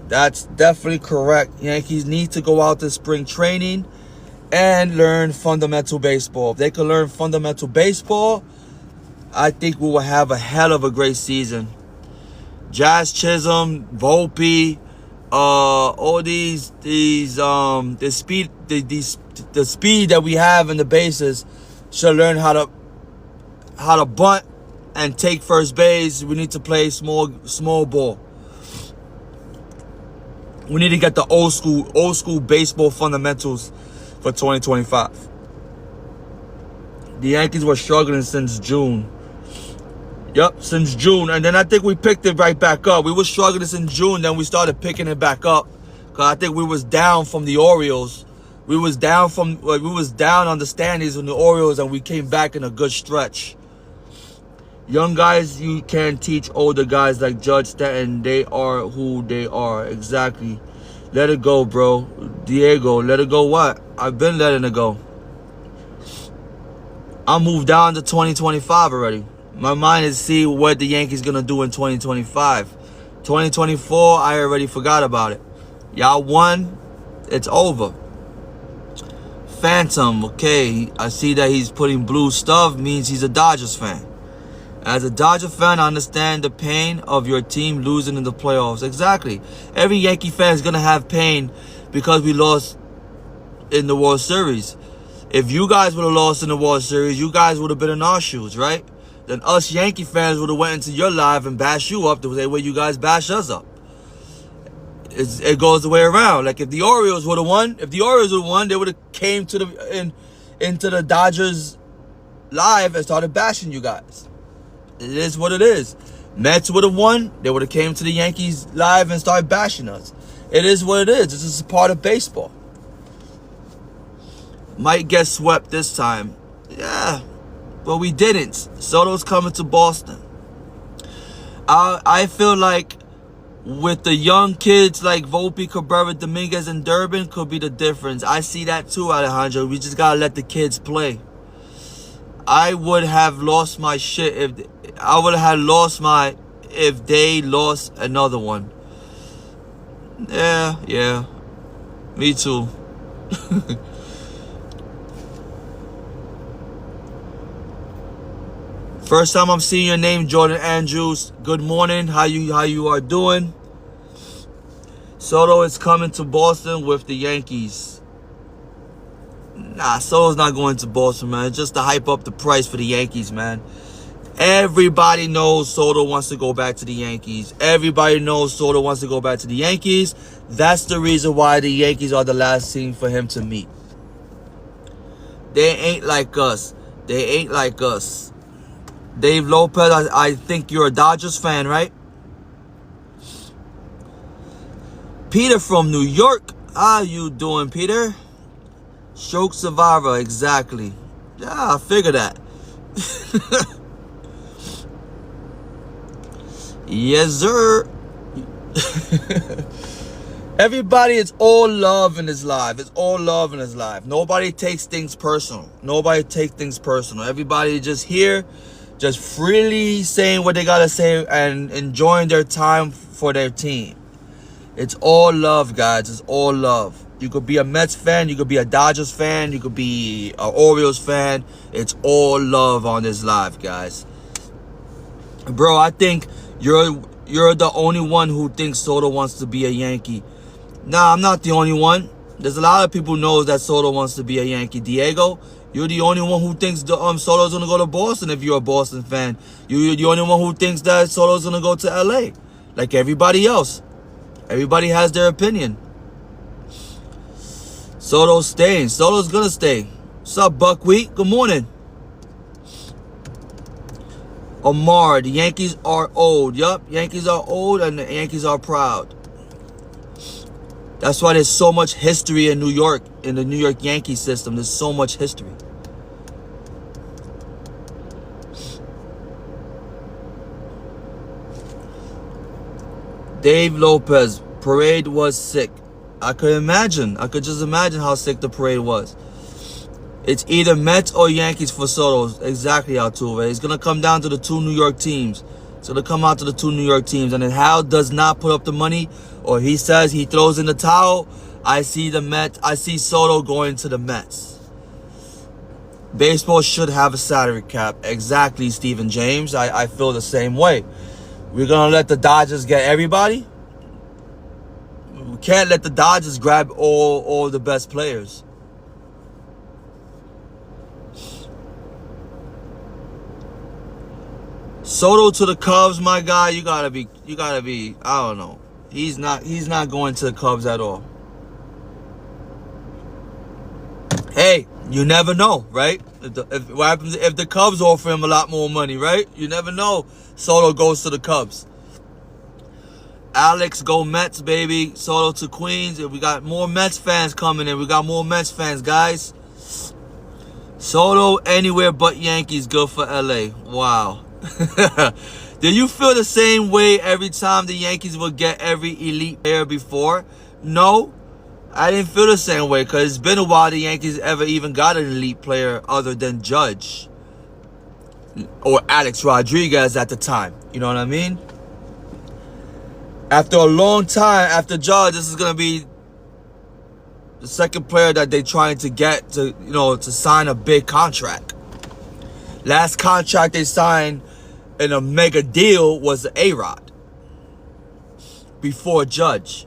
that's definitely correct. Yankees need to go out to spring training and learn fundamental baseball. If they could learn fundamental baseball, I think we will have a hell of a great season. Jazz Chisholm, Volpe, all the speed that we have in the bases should learn how to bunt and take first base. We need to play small ball. We need to get the old school baseball fundamentals for 2025. The Yankees were struggling since June. Yep, since June. And then I think we picked it right back up. We were struggling since June, then we started picking it back up. Because I think we was down from the Orioles. We was down on the standings from the Orioles, and we came back in a good stretch. Young guys, you can teach older guys like Judge Stanton. They are who they are. Exactly. Let it go, bro. Diego, let it go what? I've been letting it go. I moved down to 2025 already. My mind is see what the Yankees going to do in 2025. 2024, I already forgot about it. Y'all won. It's over. Phantom, okay. I see that he's putting blue stuff. Means he's a Dodgers fan. As a Dodger fan, I understand the pain of your team losing in the playoffs. Exactly. Every Yankee fan is going to have pain because we lost in the World Series. If you guys would have lost in the World Series, you guys would have been in our shoes, right? Then us Yankee fans would have went into your live and bashed you up the same way you guys bash us up. It goes the way around. Like if the Orioles would have won, they would have came to into the Dodgers live and started bashing you guys. It is what it is. Mets would have won, they would have came to the Yankees live and started bashing us. It is what it is. This is a part of baseball. Might get swept this time. Yeah, but we didn't. Soto's coming to Boston. I feel like with the young kids like Volpe, Cabrera, Dominguez, and Durbin could be the difference. I see that too, Alejandro. We just got to let the kids play. I would have lost my shit if they lost another one. Yeah. Me too. First time I'm seeing your name, Jordan Andrews. Good morning. How you are doing? Soto is coming to Boston with the Yankees. Nah, Soto's not going to Boston, man. Just to hype up the price for the Yankees, man. Everybody knows Soto wants to go back to the Yankees. Everybody knows Soto wants to go back to the Yankees. That's the reason why the Yankees are the last team for him to meet. They ain't like us. They ain't like us. Dave Lopez, I think you're a Dodgers fan, right? Peter from New York. How you doing, Peter? Stroke survivor, exactly. Yeah, I figured that. Yes, sir. Everybody, it's all love in his life. It's all love in his life. Nobody takes things personal. Nobody takes things personal. Everybody just here, just freely saying what they gotta say and enjoying their time for their team. It's all love, guys. It's all love. You could be a Mets fan. You could be a Dodgers fan. You could be an Orioles fan. It's all love on this live, guys. Bro, I think you're the only one who thinks Soto wants to be a Yankee. Nah, I'm not the only one. There's a lot of people who knows that Soto wants to be a Yankee. Diego, you're the only one who thinks Soto's going to go to Boston if you're a Boston fan. You're the only one who thinks that Soto's going to go to L.A. like everybody else. Everybody has their opinion. Soto's staying. Soto's going to stay. What's up, Buckwheat? Good morning. Omar, the Yankees are old. Yup, Yankees are old and the Yankees are proud. That's why there's so much history in New York, in the New York Yankee system. There's so much history. Dave Lopez, parade was sick. I could imagine. I could just imagine how sick the parade was. It's either Mets or Yankees for Soto. Exactly, Altuve. It's going to come down to the two New York teams. It's going to come out to the two New York teams. And then Hal does not put up the money, or he says he throws in the towel, I see the Mets. I see Soto going to the Mets. Baseball should have a salary cap. Exactly, Stephen James. I feel the same way. We're going to let the Dodgers get everybody. We can't let the Dodgers grab all the best players. Soto to the Cubs, my guy. You gotta be. I don't know. He's not going to the Cubs at all. Hey, you never know, right? What happens if the Cubs offer him a lot more money, right? You never know. Soto goes to the Cubs. Alex, go Mets, baby. Soto to Queens. We got more Mets fans coming in. We got more Mets fans, guys. Soto anywhere but Yankees. Good for LA. Wow. Did you feel the same way every time the Yankees would get every elite player before? No, I didn't feel the same way, because it's been a while the Yankees ever even got an elite player other than Judge or Alex Rodriguez at the time. You know what I mean? After a long time, after Judge, this is going to be the second player that they're trying to get to, to sign a big contract. Last contract they signed in a mega deal was the A-Rod before Judge.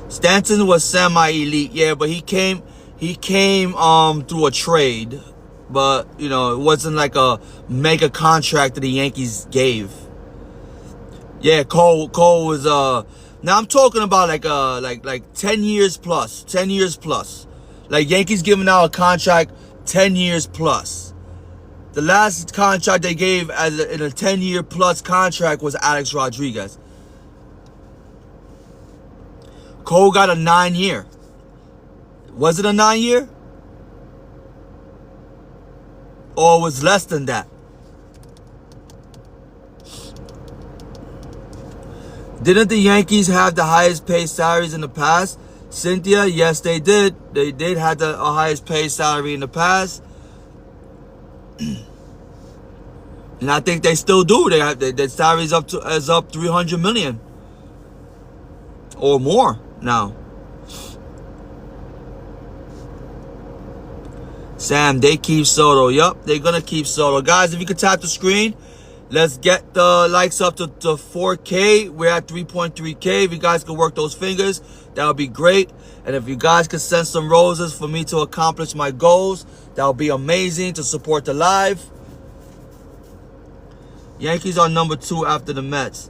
Stanton was semi-elite, yeah, but he came through a trade, but it wasn't like a mega contract that the Yankees gave. Yeah, Cole was now I'm talking about like 10 years plus. 10 years plus. Like Yankees giving out a contract 10 years plus. The last contract they gave in a 10-year plus contract was Alex Rodriguez. Cole got a 9-year. Was it a 9-year? Or was less than that? Didn't the Yankees have the highest paid salaries in the past? Cynthia, yes, they did. They did have the highest paid salary in the past. And I think they still do. They have their salary is up $300 million or more now. Sam, they keep Soto. Yup, they're gonna keep Soto. Guys, if you could tap the screen, let's get the likes up to 4K. We're at 3.3K. If you guys can work those fingers, that would be great. And if you guys could send some roses for me to accomplish my goals, that would be amazing to support the live. Yankees are number 2 after the Mets.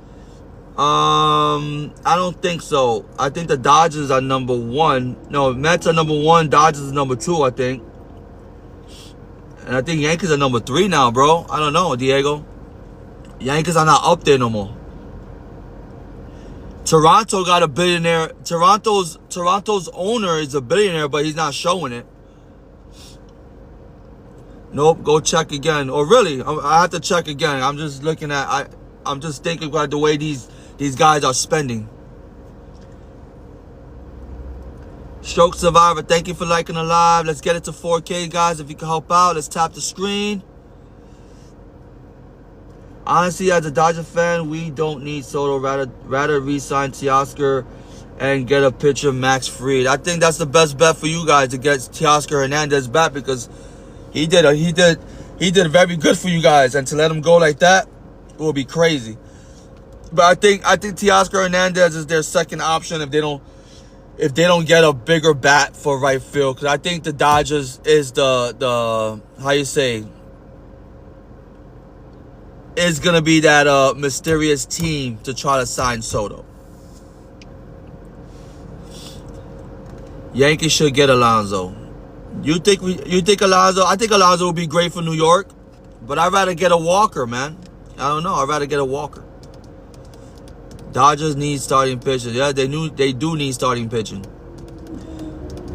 I don't think so. I think the Dodgers are number 1. No, Mets are number 1. Dodgers is number 2, I think. And I think Yankees are number 3 now, bro. I don't know, Diego. Yankees are not up there no more. Toronto got a billionaire. Toronto's owner is a billionaire, but he's not showing it. Nope, go check again. Or really, I have to check again. I'm just looking at, I'm just thinking about the way these guys are spending. Stroke Survivor, thank you for liking the live. Let's get it to 4K, guys. If you can help out, let's tap the screen. Honestly, as a Dodger fan, we don't need Soto. Rather re-sign Teoscar and get a pitcher Max Fried. I think that's the best bet for you guys, to get Teoscar Hernandez back, because he did very good for you guys, and to let him go like that will be crazy. But I think Teoscar Hernandez is their second option if they don't get a bigger bat for right field, because I think the Dodgers is the how you say, is gonna be that mysterious team to try to sign Soto. Yankees should get Alonso. You think Alonso? I think Alonso would be great for New York, but I'd rather get a Walker, man. I don't know. I'd rather get a Walker. Dodgers need starting pitchers. Yeah, they do need starting pitching.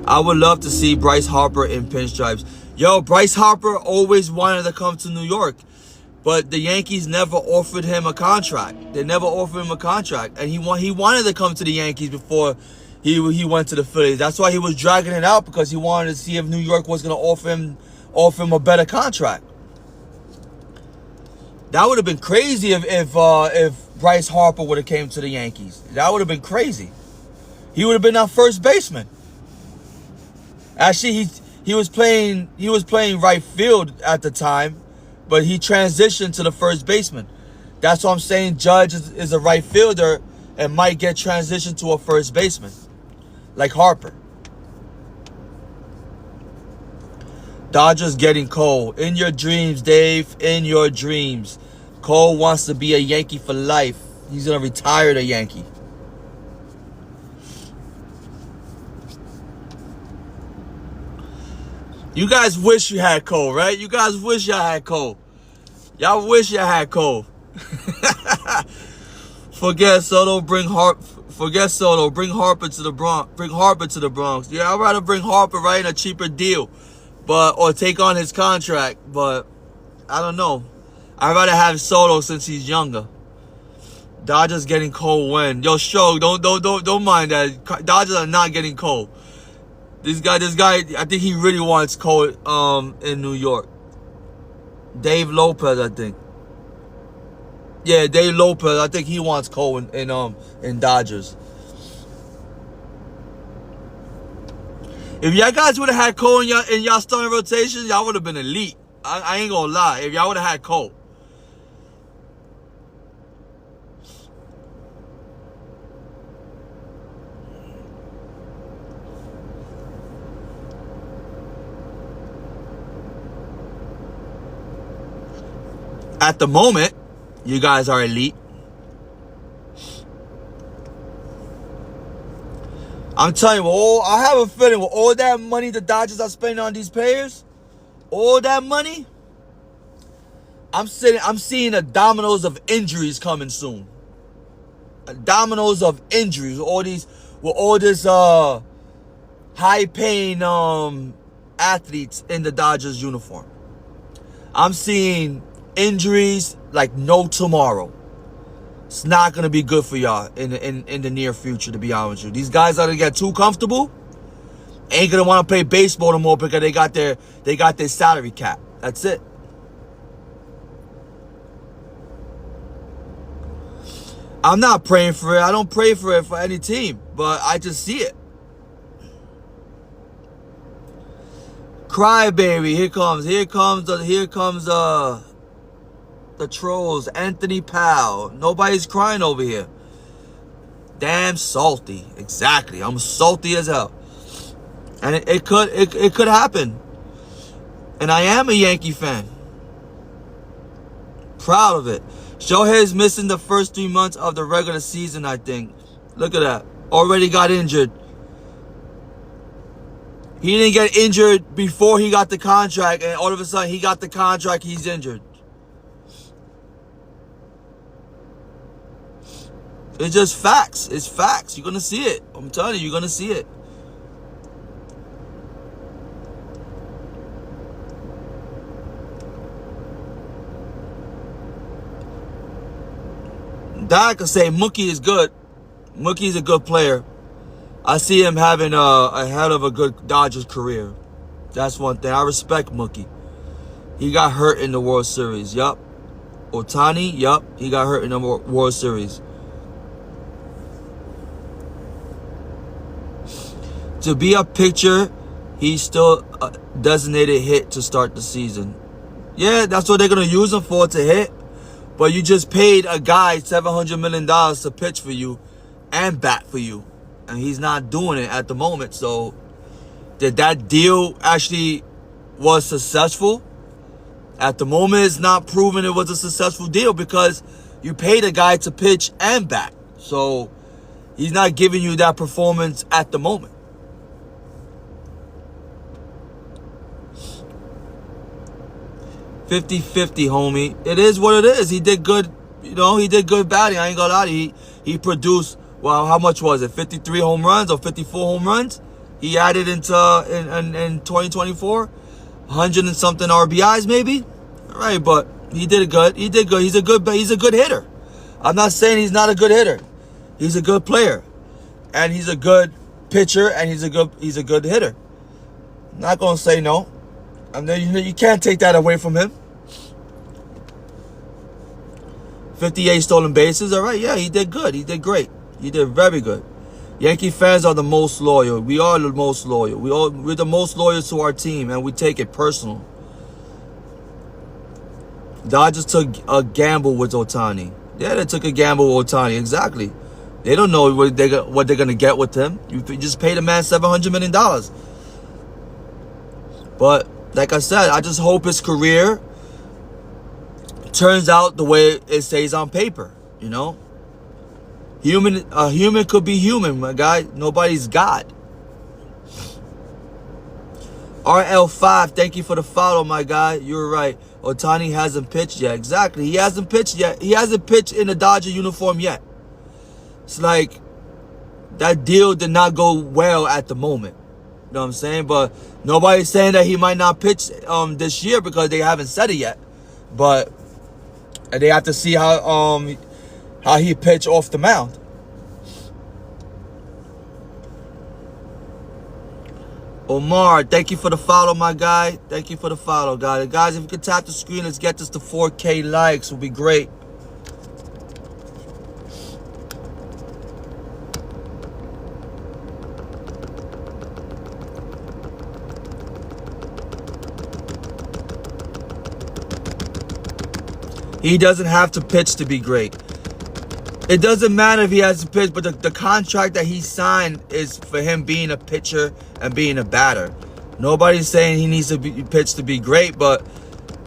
I would love to see Bryce Harper in pinstripes. Yo, Bryce Harper always wanted to come to New York, but the Yankees never offered him a contract. They never offered him a contract, and he wanted to come to the Yankees before he went to the Phillies. That's why he was dragging it out, because he wanted to see if New York was going to offer him a better contract. That would have been crazy if Bryce Harper would have came to the Yankees. That would have been crazy. He would have been our first baseman. Actually, he was playing right field at the time, but he transitioned to the first baseman. That's what I'm saying. Judge is a right fielder and might get transitioned to a first baseman, like Harper. Dodgers getting Cole. In your dreams, Dave. In your dreams. Cole wants to be a Yankee for life. He's going to retire the Yankee. You guys wish you had Cole, right? You guys wish y'all had Cole. Y'all wish y'all had Cole. Forget Soto, bring Harper to the Bronx. Bring Harper to the Bronx. Yeah, I'd rather bring Harper right in a cheaper deal, or take on his contract. But I don't know. I'd rather have Soto since he's younger. Dodgers getting Cole when? Yo, Stroke, don't mind that. Dodgers are not getting Cole. This guy, I think he really wants Cole in New York. Dave Lopez, I think. Yeah, Dave Lopez. I think he wants Cole in Dodgers. If y'all guys would have had Cole in y'all starting rotation, y'all would have been elite. I ain't gonna lie. If y'all would have had Cole. At the moment, you guys are elite. I'm telling you, I have a feeling with all that money the Dodgers are spending on these players, all that money, I'm seeing the dominoes of injuries coming soon. Dominoes of injuries. With all this high-paying athletes in the Dodgers uniform. I'm seeing injuries like no tomorrow. It's not gonna be good for y'all in the near future, to be honest with you. These guys are gonna get too comfortable. Ain't gonna want to play baseball no more because they got their salary cap. That's it. I'm not praying for it. I don't pray for it for any team, but I just see it. Crybaby, here comes the trolls. Anthony Powell. Nobody's crying over here. Damn salty. Exactly. I'm salty as hell. And it could happen. And I am a Yankee fan. Proud of it. Shohei's missing the first 3 months of the regular season, I think. Look at that. Already got injured. He didn't get injured before he got the contract, and all of a sudden he got the contract, he's injured. It's just facts. It's facts. You're going to see it. I'm telling you, you're going to see it. That I can say Mookie is good. Mookie's a good player. I see him having a hell of a good Dodgers career. That's one thing. I respect Mookie. He got hurt in the World Series. Yup. Ohtani, yup. He got hurt in the World Series. To be a pitcher, he's still a designated hit to start the season. Yeah, that's what they're going to use him for, to hit. But you just paid a guy $700 million to pitch for you and bat for you. And he's not doing it at the moment. So, did that deal actually was successful? At the moment, it's not proven it was a successful deal because you paid a guy to pitch and bat. So, he's not giving you that performance at the moment. $50-50, homie. It is what it is. He did good, he did good batting. I ain't gonna lie to you. He produced, well, how much was it? 53 home runs or 54 home runs? He added in 2024. 100 and something RBIs maybe? All right, but he did good. He did good. He's a good hitter. I'm not saying he's not a good hitter. He's a good player. And he's a good pitcher, and he's a good hitter. I'm not gonna say no. You can't take that away from him. 58 stolen bases. All right, yeah, he did good. He did great. He did very good. Yankee fans are the most loyal. We are the most loyal. We're the most loyal to our team, and we take it personal. Dodgers took a gamble with Ohtani. Yeah, they took a gamble with Ohtani. Exactly. They don't know what they're gonna get with him. You just paid a man $700 million. But like I said, I just hope his career turns out the way it says on paper. A human could be human, my guy. Nobody's God. RL5, thank you for the follow, my guy. You're right. Ohtani hasn't pitched yet. Exactly. He hasn't pitched yet. He hasn't pitched in a Dodger uniform yet. It's like that deal did not go well at the moment. You know what I'm saying? But nobody's saying that he might not pitch this year because they haven't said it yet. But they have to see how he pitch off the mound. Omar, thank you for the follow, my guy. Thank you for the follow, guys. Guys, if you could tap the screen, let's get this to 4K likes. It would be great. He doesn't have to pitch to be great. It doesn't matter if he has to pitch, but the contract that he signed is for him being a pitcher and being a batter. Nobody's saying he needs to pitch to be great, but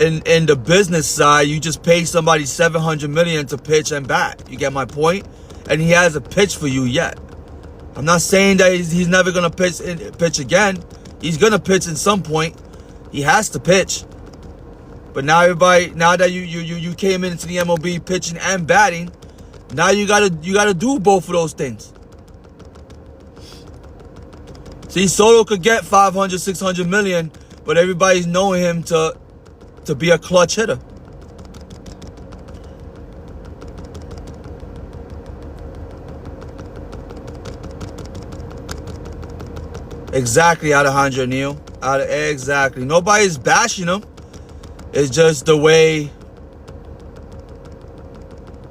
in the business side, you just pay somebody $700 million to pitch and bat. You get my point? And he hasn't pitched for you yet. I'm not saying that he's never gonna pitch again. He's gonna pitch at some point. He has to pitch. But now that you came into the MLB pitching and batting, now you gotta do both of those things. See, Soto could get 500, 600 million, but everybody's knowing him to be a clutch hitter. Exactly, Alejandro Neal. Exactly. Nobody's bashing him. It's just the way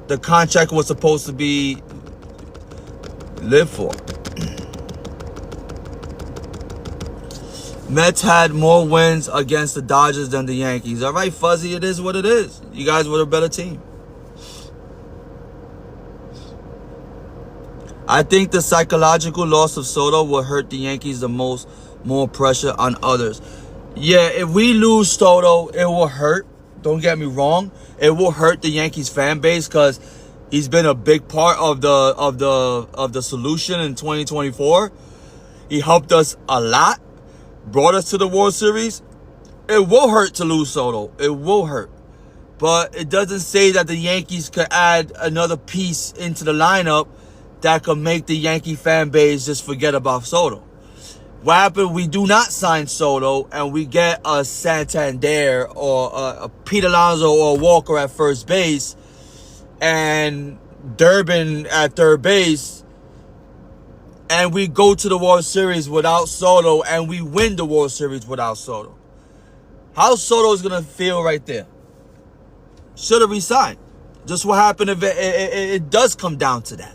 the contract was supposed to be lived for. Mets had more wins against the Dodgers than the Yankees. All right, Fuzzy, it is what it is. You guys were a better team. I think the psychological loss of Soto will hurt the Yankees the most, more pressure on others. Yeah, if we lose Soto, it will hurt. Don't get me wrong. It will hurt the Yankees fan base because he's been a big part of the solution in 2024. He helped us a lot, brought us to the World Series. It will hurt to lose Soto. It will hurt. But it doesn't say that the Yankees could add another piece into the lineup that could make the Yankee fan base just forget about Soto. What happened? We do not sign Soto and we get a Santander or a Pete Alonso or a Walker at first base and Durbin at third base, and we go to the World Series without Soto and we win the World Series without Soto. How Soto is going to feel right there? Should have resigned. Just what happened if it does come down to that.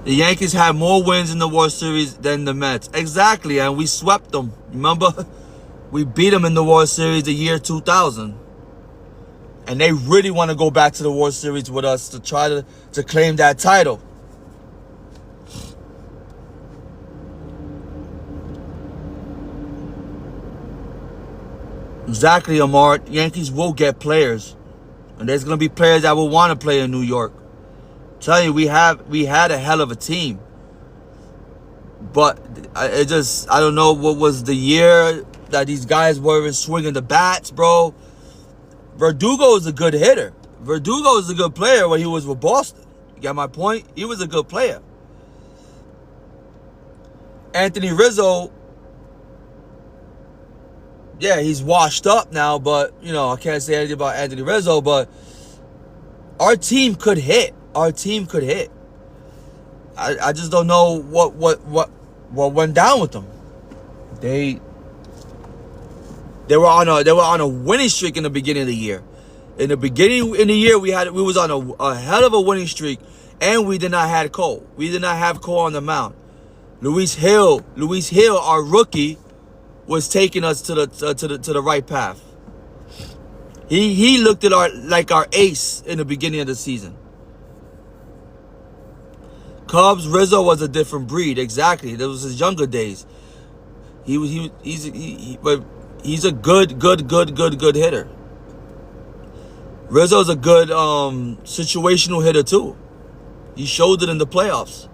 The Yankees had more wins in the World Series than the Mets. Exactly, and we swept them. Remember? We beat them in the World Series the year 2000. And they really want to go back to the World Series with us to try to claim that title. Exactly, Amar. Yankees will get players. And there's going to be players that will want to play in New York. I'm telling you, we had a hell of a team. But I don't know what was the year that these guys weren't swinging the bats, bro. Verdugo is a good hitter. Verdugo is a good player when he was with Boston. You got my point? He was a good player. Anthony Rizzo, yeah, he's washed up now, but, you know, I can't say anything about Anthony Rizzo, but our team could hit. Our team could hit. I just don't know what went down with them. They were on a winning streak in the beginning of the year. In the beginning in the year, we was on a hell of a winning streak, and we did not have Cole. We did not have Cole on the mound. Luis Hill, our rookie, was taking us to the right path. He looked at our ace in the beginning of the season. Cubs, Rizzo was a different breed. Exactly, that was his younger days. He's a good hitter. Rizzo's a good situational hitter too. He showed it in the playoffs.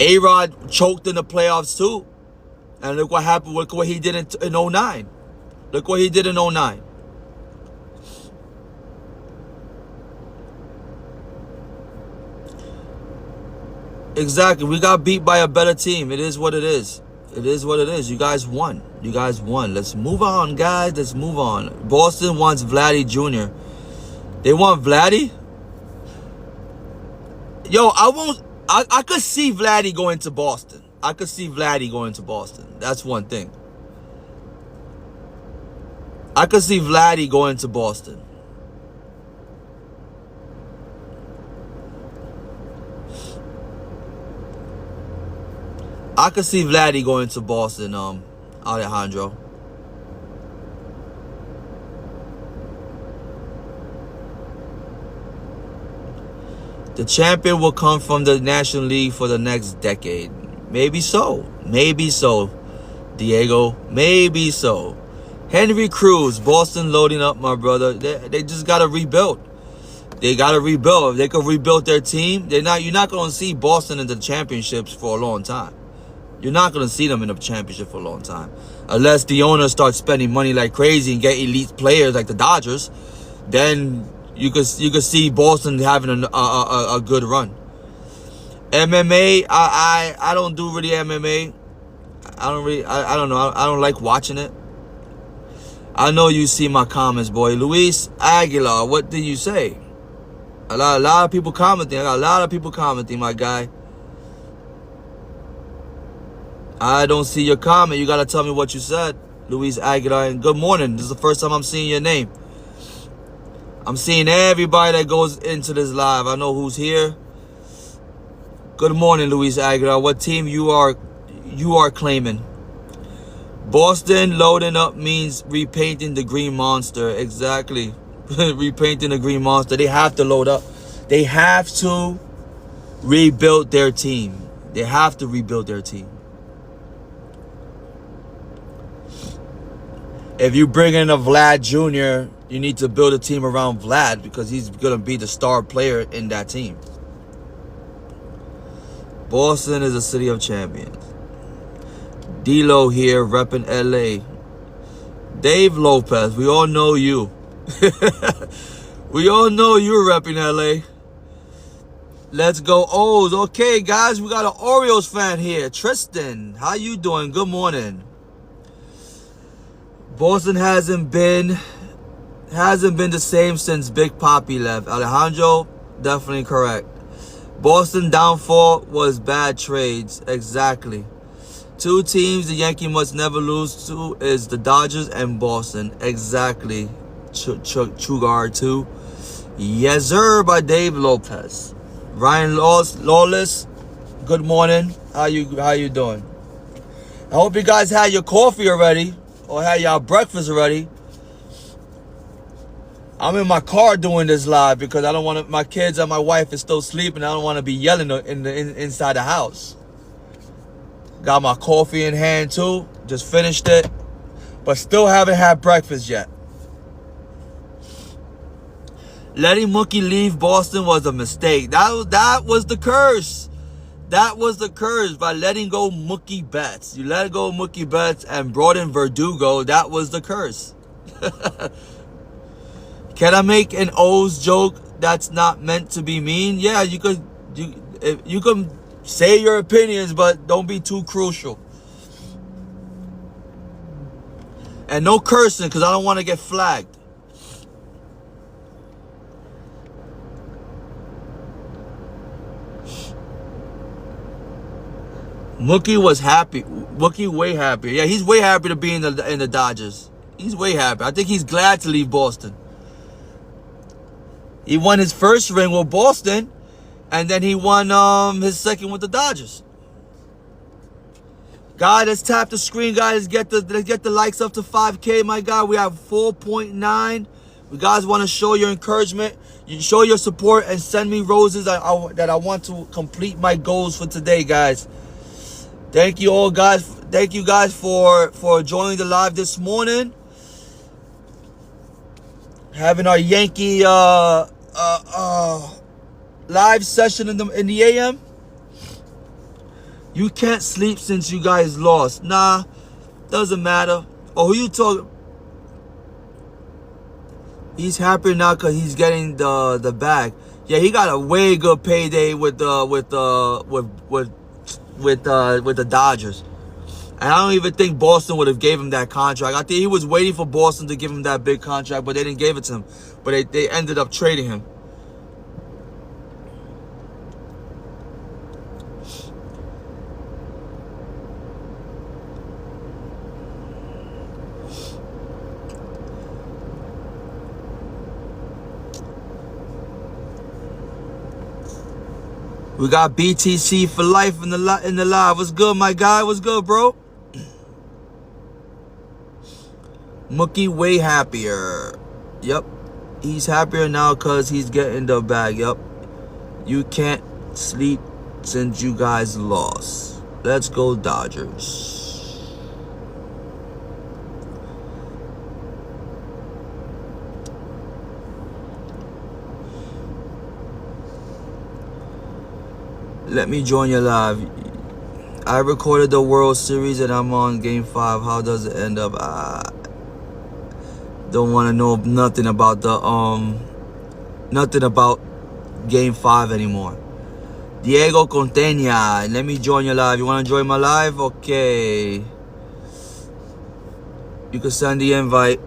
A-Rod choked in the playoffs too. And look what happened. Look what he did in 09. Look what he did in 09. Exactly. We got beat by a better team. It is what it is. It is what it is. You guys won. You guys won. Let's move on, guys. Let's move on. Boston wants Vladdy Jr. They want Vladdy? Yo, I could see Vladdy going to Boston. I could see Vladdy going to Boston. That's one thing. I could see Vladdy going to Boston. I could see Vladdy going to Boston, Alejandro. The champion will come from the National League for the next decade. Maybe so. Maybe so, Diego. Maybe so. Henry Cruz, Boston loading up, my brother. They just got to rebuild. They got to rebuild. If they could rebuild their team, you're not going to see Boston in the championships for a long time. You're not going to see them in the championship for a long time. Unless the owners start spending money like crazy and get elite players like the Dodgers, then you could see Boston having a good run. MMA, I don't do really MMA. I don't know. I don't like watching it. I know you see my comments, boy. Luis Aguilar, what did you say? A lot of people commenting. I got a lot of people commenting, my guy. I don't see your comment. You got to tell me what you said, Luis Aguilar. And good morning. This is the first time I'm seeing your name. I'm seeing everybody that goes into this live. I know who's here. Good morning, Luis Aguilar. What team you are claiming? Boston loading up means repainting the Green Monster. Exactly. Repainting the Green Monster. They have to load up. They have to rebuild their team. They have to rebuild their team. If you bring in a Vlad Jr., you need to build a team around Vlad because he's going to be the star player in that team. Boston is a city of champions. D-Lo here, repping LA. Dave Lopez, we all know you. We all know you're repping LA. Let's go O's. Okay, guys, we got an Orioles fan here. Tristan, how you doing? Good morning. Boston hasn't been the same since Big Papi left. Alejandro, definitely correct. Boston downfall was bad trades. Exactly. Two teams the Yankees must never lose to is the Dodgers and Boston. Exactly. Chugar too. Yes, sir, by Dave Lopez. Ryan Lawless, good morning. How you doing? I hope you guys had your coffee already or had y'all breakfast already. I'm in my car doing this live because I don't want my kids and my wife is still sleeping. I don't want to be yelling inside the house. Got my coffee in hand too. Just finished it, but still haven't had breakfast yet. Letting Mookie leave Boston was a mistake. That was the curse. That was the curse by letting go Mookie Betts. You let go Mookie Betts and brought in Verdugo. That was the curse. Can I make an O's joke that's not meant to be mean? Yeah, you could. You can say your opinions, but don't be too crucial. And no cursing, because I don't want to get flagged. Mookie was happy. Mookie way happy. Yeah, he's way happy to be in the Dodgers. He's way happy. I think he's glad to leave Boston. He won his first ring with Boston, and then he won his second with the Dodgers. Guys, let's tap the screen, guys. Let's get the likes up to 5K, my God. We have 4.9. You guys want to show your encouragement, you show your support, and send me roses that I want to complete my goals for today, guys. Thank you all, guys. Thank you guys for joining the live this morning. Having our Yankee live session in the AM. You can't sleep since you guys lost. Nah, doesn't matter. Oh, who you talking? He's happy now because he's getting the bag. Yeah, he got a way good payday with the Dodgers. And I don't even think Boston would have gave him that contract. I think he was waiting for Boston to give him that big contract, but they didn't give it to him. But they ended up trading him. We got BTC for life in the live. What's good, my guy? What's good, bro? Mookie way happier. Yep. He's happier now because he's getting the bag. Yep. You can't sleep since you guys lost. Let's go Dodgers. Let me join you live. I recorded the World Series and I'm on Game 5. How does it end up? Don't want to know nothing about Game 5 anymore. Diego Conteña, let me join you live. You want to join my live? Okay. You can send the invite.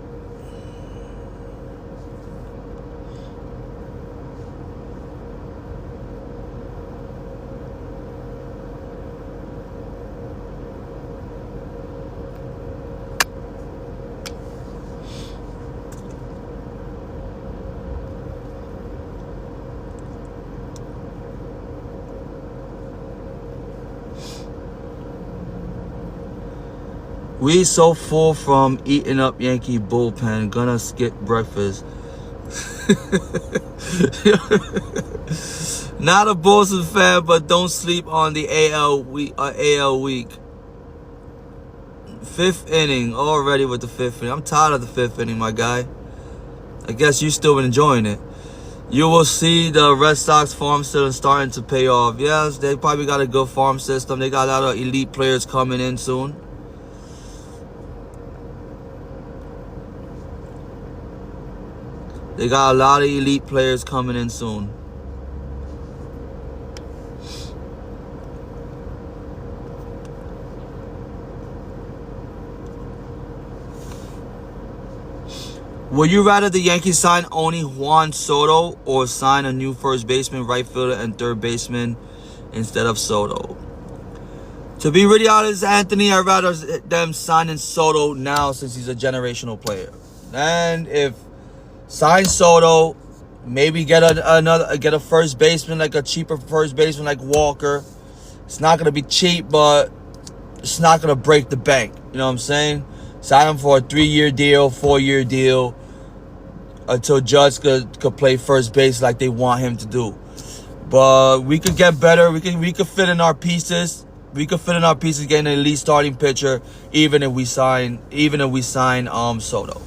We so full from eating up Yankee bullpen, gonna skip breakfast. Not a Boston fan, but don't sleep on the AL week. Fifth inning already with the fifth inning. I'm tired of the fifth inning, my guy. I guess you still been enjoying it. You will see the Red Sox farm system starting to pay off. Yes, they probably got a good farm system. They got a lot of elite players coming in soon. They got a lot of elite players coming in soon. Would you rather the Yankees sign only Juan Soto or sign a new first baseman, right fielder, and third baseman instead of Soto? To be really honest, Anthony, I'd rather them signing Soto now since he's a generational player. And if sign Soto, maybe get a first baseman, like a cheaper first baseman like Walker. It's not gonna be cheap, but it's not gonna break the bank. You know what I'm saying? Sign him for a 3-year deal, 4-year deal, until Judge could play first base like they want him to do. But we could get better. We could fit in our pieces. We could fit in our pieces, getting an elite starting pitcher, even if we sign Soto.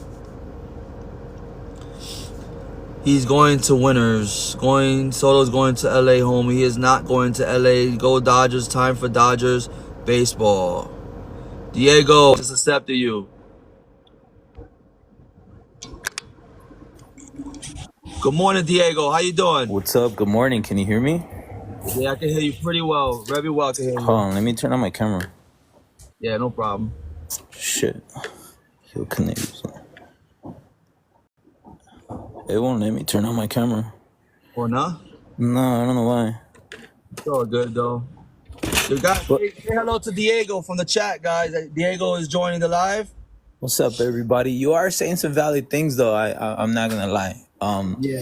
He's going to winners. Soto's going to LA, homie. He is not going to LA. Go Dodgers. Time for Dodgers baseball. Diego, just accepted you. Good morning, Diego. How you doing? What's up? Good morning. Can you hear me? Yeah, I can hear you pretty well. Very well, I can hear Hold you. on, let me turn on my camera. Yeah, no problem. Shit. He'll connect. It won't let me turn on my camera. Or not? No, I don't know why. It's all good, though. You guys, But say hello to Diego from the chat, guys. Diego is joining the live. what's up, everybody? You are saying some valid things, though. I'm not gonna lie. Yeah.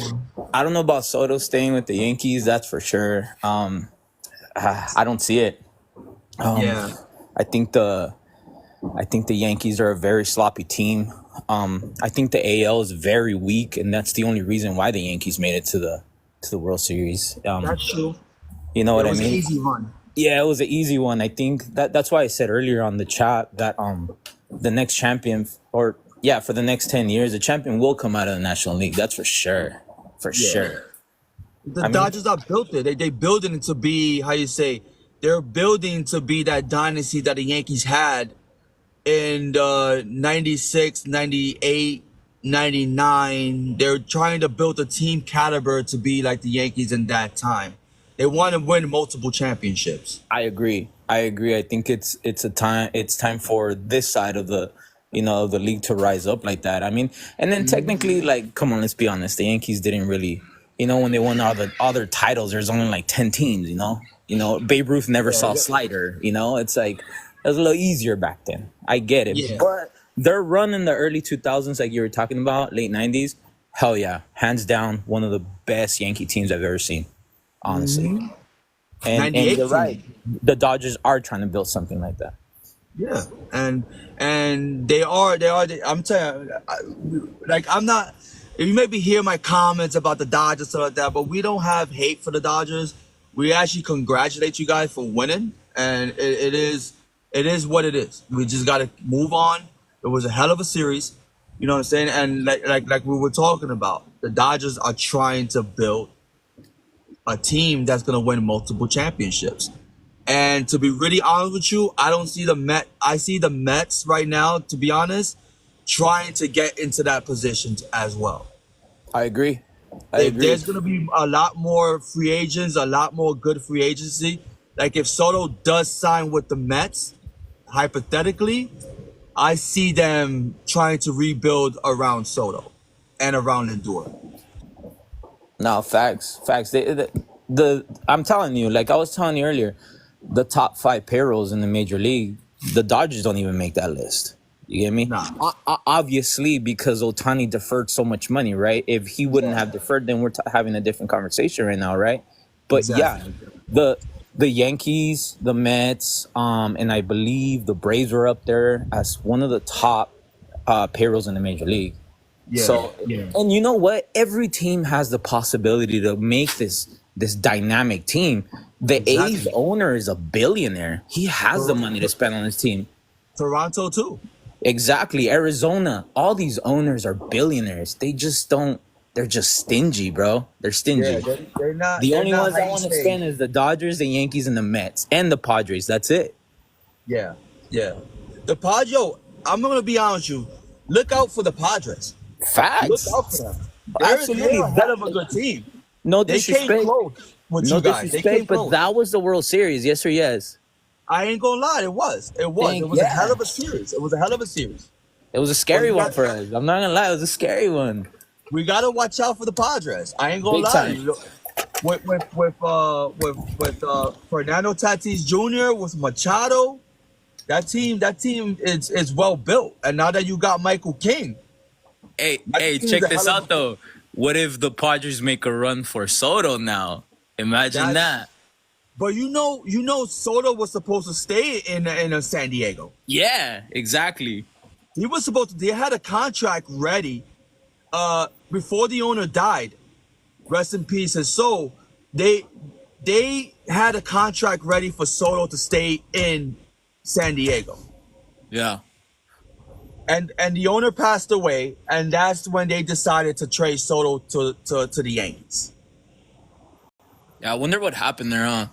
I don't know about Soto staying with the Yankees. That's for sure. I don't see it. Yeah. I think the Yankees are a very sloppy team. I think the AL is very weak, and that's the only reason why the Yankees made it to the World Series. That's true. You know It what I was an mean? easy run. Yeah, it was an easy one. I think that's why I said earlier on the chat that the next champion, or yeah, for the next 10 years, the champion will come out of the National League. That's for sure. For Yeah. sure. The I mean, Dodgers are built it. They building it to be, how you say, they're building to be that dynasty that the Yankees had in 96, 98, 99. They're trying to build a team caliber to be like the Yankees in that time. They want to win multiple championships. I agree. I agree. I think it's time for this side of the league to rise up like that. I mean, and then technically, like, come on, let's be honest. The Yankees didn't really, when they won all the other titles, there's only like 10 teams. Babe Ruth never Yeah, saw a slider. It's like it was a little easier back then. I get it, yeah. but their run in the early 2000s, like you were talking about, late 90s, hell yeah, hands down, one of the best Yankee teams I've ever seen, honestly. And 98 you're right. team. The Dodgers are trying to build something like that. Yeah, and they are. I'm telling you, like I'm not. If you maybe hear my comments about the Dodgers stuff like that, but we don't have hate for the Dodgers. We actually congratulate you guys for winning, and it is what it is. We just got to move on. It was a hell of a series, you know what I'm saying? And like we were talking about, the Dodgers are trying to build a team that's gonna win multiple championships. And to be really honest with you, I don't see the Met. I see the Mets right now, to be honest, trying to get into that position as well. I agree. I agree. There's going to be a lot more free agents, a lot more good free agency. Like if Soto does sign with the Mets, hypothetically, I see them trying to rebuild around Soto and around Lindor. No, facts. Facts. I'm telling you, like I was telling you earlier, the top 5 payrolls in the major league, the Dodgers don't even make that list. You get me? Nah. Obviously, because Otani deferred so much money, right? If he wouldn't have deferred, then we're having a different conversation right now, right? But yeah, Exactly. the the Yankees, the Mets, and I believe the Braves were up there as one of the top payrolls in the major league. Yeah, So, yeah. and you know what? Every team has the possibility to make this dynamic team. The A's Exactly. owner is a billionaire. He has the Tor- money to spend on his team. Toronto too. Exactly. Arizona. All these owners are billionaires. They just don't. They're just stingy, bro. They're Yeah, stingy. they're not. The They're only not ones how that you want to say. spend is the Dodgers, the Yankees, and the Mets, and the Padres. That's it. Yeah, yeah. The Padres. I'm gonna be honest with you. Look out for the Padres. Look Facts. out for them. They're Absolutely. a hell of a good team. No They came disrespect. close with No you guys. They disrespect, came but close. that was the World Series. Yes or yes? I ain't gonna lie. It was. It was. It Thank was a hell yeah. of a series. It was a hell of a series. It was a But scary you one got. for us. I'm not gonna lie. It was a scary one. We gotta watch out for the Padres. I ain't gonna Big lie to time. you. With Fernando Tatis Jr. with Machado, that team is well built. And now that you got Michael King, that Hey, team is check a this hell of out though. What if the Padres make a run for Soto now? Imagine that. that. But Soto was supposed to stay in San Diego. Yeah, exactly. He was supposed to. They had a contract ready before the owner died. Rest in peace. And so they had a contract ready for Soto to stay in San Diego. Yeah. And the owner passed away, and that's when they decided to trade Soto to the Yankees. Yeah, I wonder what happened there, huh?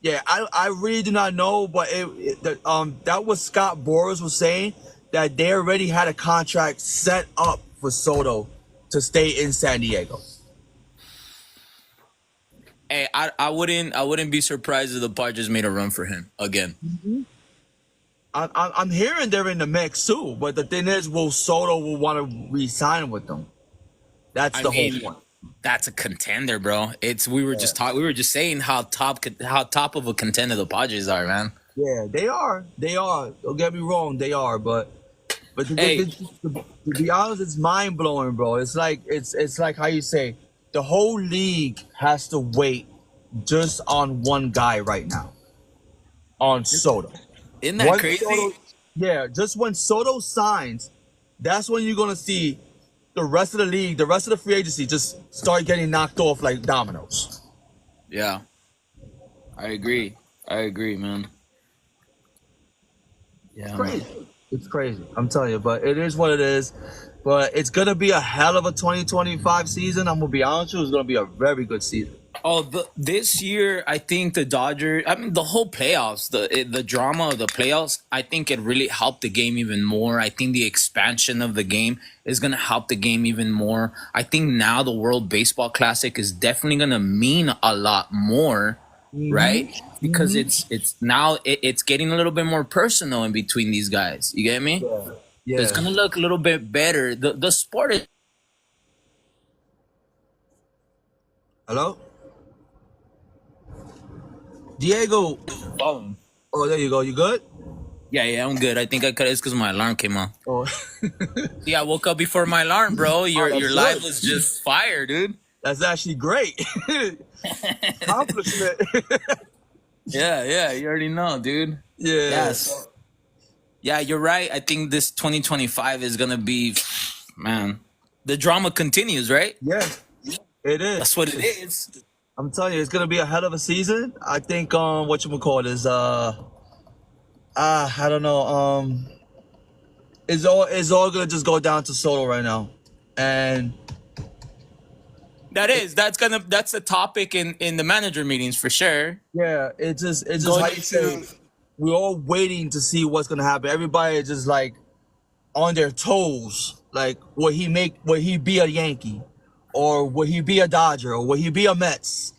Yeah, I really do not know, but that was Scott Boras was saying that they already had a contract set up for Soto to stay in San Diego. Hey, I wouldn't be surprised if the Padres made a run for him again. I'm hearing they're in the mix too, but the thing is, will Soto will want to re-sign with them? That's I the whole mean, point. that's a contender, bro. We were just saying how top of a contender the Padres are, man. Yeah, they are. They are. Don't get me wrong, they are. But Hey, to be honest, it's mind blowing, bro. It's like how you say the whole league has to wait just on one guy right now, on Soto. isn't that Once crazy? Soto, yeah, just when Soto signs, that's when you're gonna see the rest of the league, the rest of the free agency, just start getting knocked off like dominoes. Yeah, I agree. I agree, man. It's Yeah, man. crazy. It's crazy. I'm telling you, but it is what it is. But it's gonna be a hell of a 2025 season. I'm gonna be honest with you, it's gonna be a very good season. Oh, this year I think the Dodgers. I mean, the whole playoffs, the drama of the playoffs. I think it really helped the game even more. I think the expansion of the game is gonna help the game even more. I think now the World Baseball Classic is definitely gonna mean a lot more, right? Because it's now it's getting a little bit more personal in between these guys. You get me? Yeah. So it's Yeah. gonna look a little bit better. The sport is. Hello? Diego. Oh, Oh, there you go. You good? yeah, I'm good. I think I cut it because my alarm came on. Oh, Yeah, I woke up before my alarm, bro. Your that's live good. was just fire, dude. That's actually great. Accomplishment. Yeah, you already know, dude. Yeah. Yes. Yeah, you're right. I think this 2025 is gonna be, man. The drama continues, right? Yeah. It That's what it is. is. I'm telling you, it's gonna be a hell of a season. I think what you call it is I don't know. It's all gonna just go down to Soto right now. And That's the topic in the manager meetings for sure. yeah, it's just Going how you say into we're all waiting to see what's gonna happen. Everybody is just like on their toes. Like, will he be a Yankee? Or will he be a Dodger? Or will he be a Mets?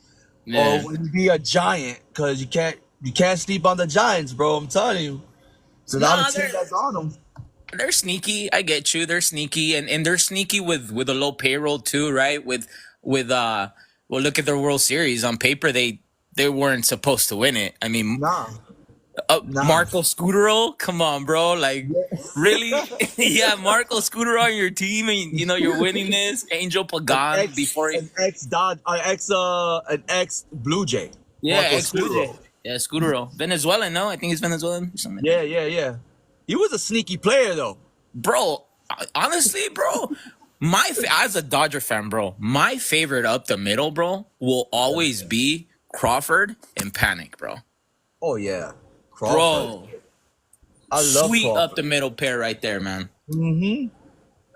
Or yeah. will he be a Giant? Cause you can't sleep on the Giants, bro. I'm telling you. It's a lot of Nah, teams that's on them. they're sneaky. I get you. They're sneaky, and they're sneaky with a low payroll too, right? With well, look at their World Series. On paper, they weren't supposed to win it. I mean, Nah. Nah. Marco Scutero, come on, bro. Like, really? Yeah, Marco Scutero on your team, and you're winning this. Angel An Pagan ex before he. an ex Dod an ex Blue Jay. Yeah, Marco ex Blue Scuro. Jay. Yeah, Scudero. Venezuelan, no? I think he's Venezuelan or something like Yeah, that. yeah, yeah. He was a sneaky player though. Bro, honestly, bro, as a Dodger fan, bro, my favorite up the middle, bro, will always be Crawford and Panic, bro. Oh yeah, Crawford. Bro, I love sweet up the Crawford. middle pair right there, man.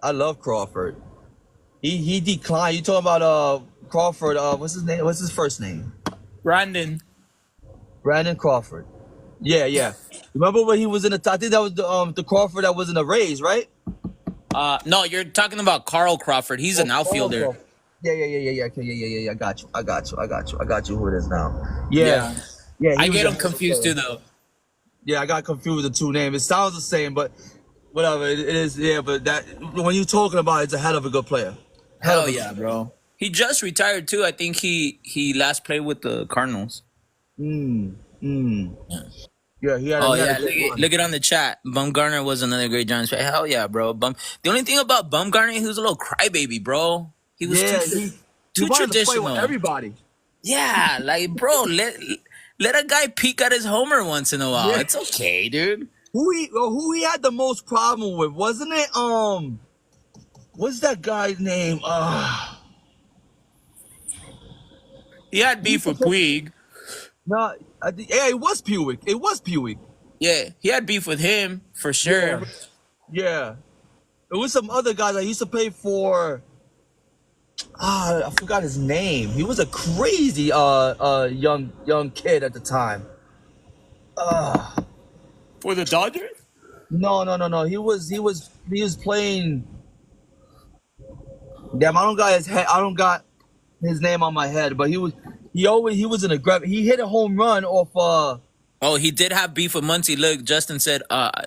I love Crawford. He declined. You talking about Crawford? What's his name? What's his first name? Brandon. Brandon Crawford. Yeah, yeah. Remember when he was in the? I think that was the Crawford that was in the Rays, right? No, you're talking about Carl Crawford. He's Oh, an Carl outfielder. Crawford. Yeah, yeah, yeah, yeah, yeah. Okay, yeah, yeah, yeah, yeah. I got you. I got you. I got you. I got you. Who it is now? Yeah. Yeah, yeah. I He was get a him hell of a confused player. too, though. Yeah, I got confused with the two names. It sounds the same, but whatever. It is. Yeah, but that when you're talking about, it's a hell of a good player. Hell of Hell a good yeah, player. bro. He just retired too. I think he last played with the Cardinals. Mm, mm. Yeah, Oh he had a yeah, great run. look it on the chat. Bumgarner was another great Giants fan. Hell yeah, bro. The only thing about Bumgarner, he was a little crybaby, bro. He was Yeah, he too wanted to fight with traditional. everybody. Yeah, like bro, let a guy peek at his homer once in a while. Yeah. It's okay, dude. Who he had the most problem with, wasn't it? What's that guy's name? He had He used beef to with play, Puig. no, yeah, it was Puig. It was Puig. Yeah, he had beef with him for Yeah, sure. yeah. It was some other guy that used to play for. I forgot his name. He was a crazy young kid at the time. For the Dodgers? No, no, no, no. He was playing. Damn, I don't got his head. I don't got his name on my head, but he was an aggressive. He hit a home run off. Oh, he did have beef with Muncie. Look, Justin said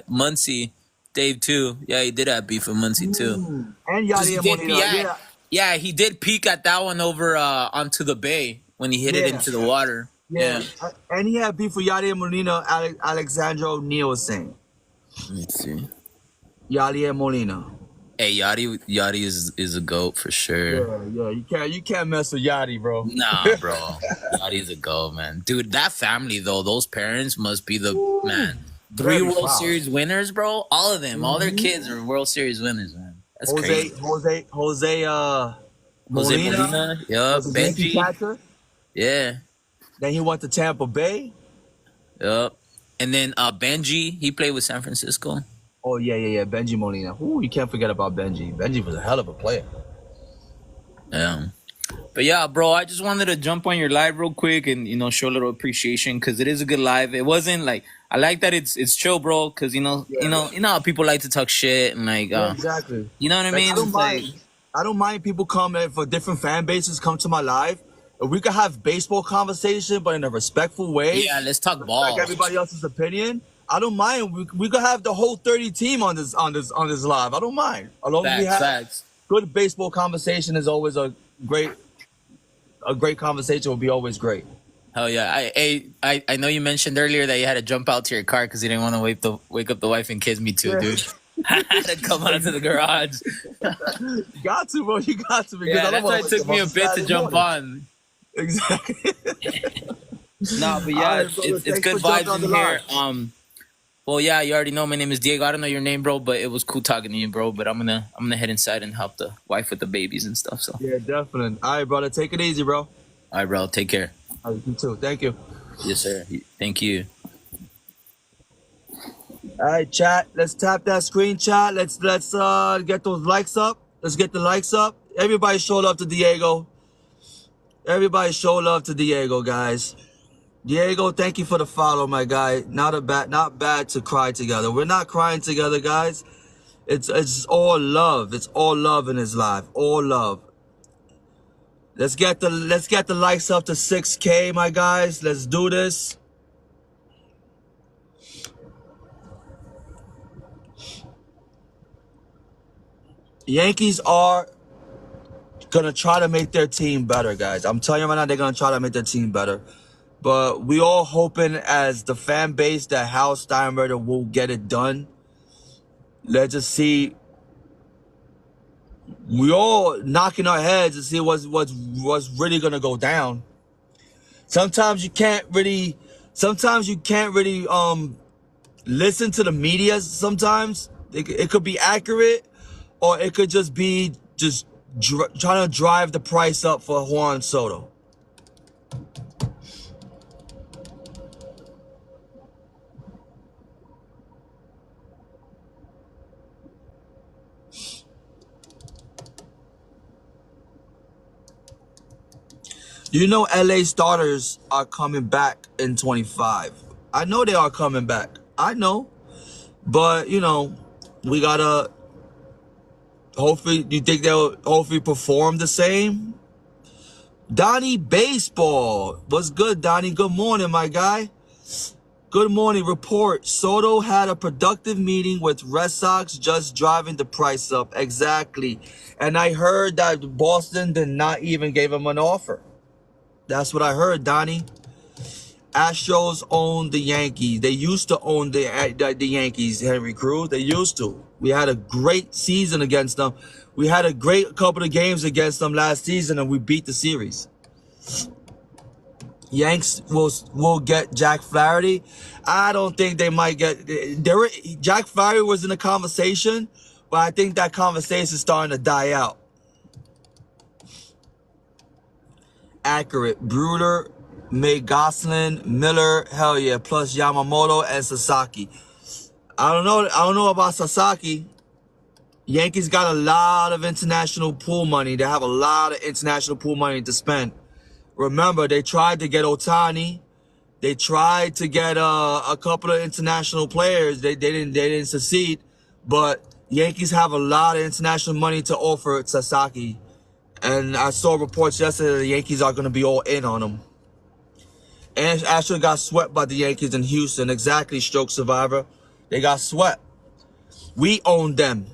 Muncie. Dave too. Yeah, he did have beef with Muncie too. And Cause he Yadier did, Molina. yeah, Yeah, yeah, he did peek at that one over onto the bay when he hit it yeah, into the water. yeah. Yeah. And he had beef with Yadier Molina. Alexandro Nielsen. Let me see. Yadier Molina. Hey, Yachty is a goat for sure. Yeah, yeah. You can't mess with Yachty, bro. Nah, bro, Yachty's a goat, man. Dude, that family though, those parents must be the man. Three Very World proud. Series winners, bro. All of them, all their kids are World Series winners, man. That's Jose crazy. Jose Jose Molina Molina, yup. was a Yankee Benji, catcher. yeah, Then he went to Tampa Bay. yup. And then Benji, he played with San Francisco. Oh yeah, yeah, yeah. Benji Molina. Ooh, you can't forget about Benji. Benji was a hell of a player. Yeah. But yeah, bro, I just wanted to jump on your live real quick and show a little appreciation because it is a good live. It wasn't like I like that it's chill, bro. Because you know how people like to talk shit and like Yeah, exactly. you know what I Like mean. I don't It's like mind. I don't mind people coming for different fan bases come to my live. If we could have baseball conversation, but in a respectful way, yeah, let's talk like ball. everybody else's opinion. I don't mind. We could have the whole 30 team on this live. I don't mind. As long as we Facts, have facts. good baseball conversation is always great a great conversation will be always great. Hell yeah. I know you mentioned earlier that you had to jump out to your car because you didn't want to wake up the wife and kids. Me too, Yeah. dude. I had to come out to the garage. You got to, bro. You got to because Yeah, I don't that's why want it to took me a bit to jump on. Exactly. No, but All yeah, right, brother. it's Thanks good for jumping vibes on in the here. live. Well, yeah, you already know my name is Diego. I don't know your name, bro, but it was cool talking to you, bro. But I'm gonna head inside and help the wife with the babies and stuff. So, Yeah, definitely. All right, brother. Take it easy, bro. all right, bro. Take care. All right, you too. Thank you. Yes, sir. Thank you. All right, chat. Let's tap that screen, chat. Let's get those likes up. Let's get the likes up. Everybody show love to Diego. Everybody show love to Diego, guys. Diego, thank you for the follow, my guy. Not bad to cry together. We're not crying together, guys. It's all love. It's all love in his life. All love. Let's get the likes up to 6K, my guys. Let's do this. Yankees are gonna try to make their team better, guys. I'm telling you right now, they're gonna try to make their team better. But we all hoping as the fan base that Hal Steinbrenner will get it done. Let's just see. We all knocking our heads to see what's really gonna go down. Sometimes you can't really, listen to the media. Sometimes it could be accurate, or it could just be trying to drive the price up for Juan Soto. You know, LA starters are coming back in 25. I know they are coming back. I know. But, you know, we gotta, hopefully, you think they'll hopefully perform the same? Donnie Baseball. What's good, Donnie? Good morning, my guy. Good morning. Report. Soto had a productive meeting with Red Sox, just driving the price up. Exactly. And I heard that Boston did not even give him an offer. That's what I heard, Donnie. Astros own the Yankees. They used to own the Yankees, Henry Cruz. They used to. We had a great season against them. We had a great couple of games against them last season, and we beat the series. Yanks will get Jack Flaherty. I don't think they might get. Jack Flaherty was in the conversation, but I think that conversation is starting to die out. Accurate. Bruder, May Gosselin, Miller, hell yeah, plus Yamamoto and Sasaki. I don't know about Sasaki. Yankees got a lot of international pool money. They have a lot of international pool money to spend. Remember, they tried to get Ohtani. They tried to get a couple of international players. They didn't succeed. But Yankees have a lot of international money to offer Sasaki. And I saw reports yesterday that the Yankees are going to be all in on him. And Astros got swept by the Yankees in Houston. Exactly, Stroke Survivor. They got swept. We owned them.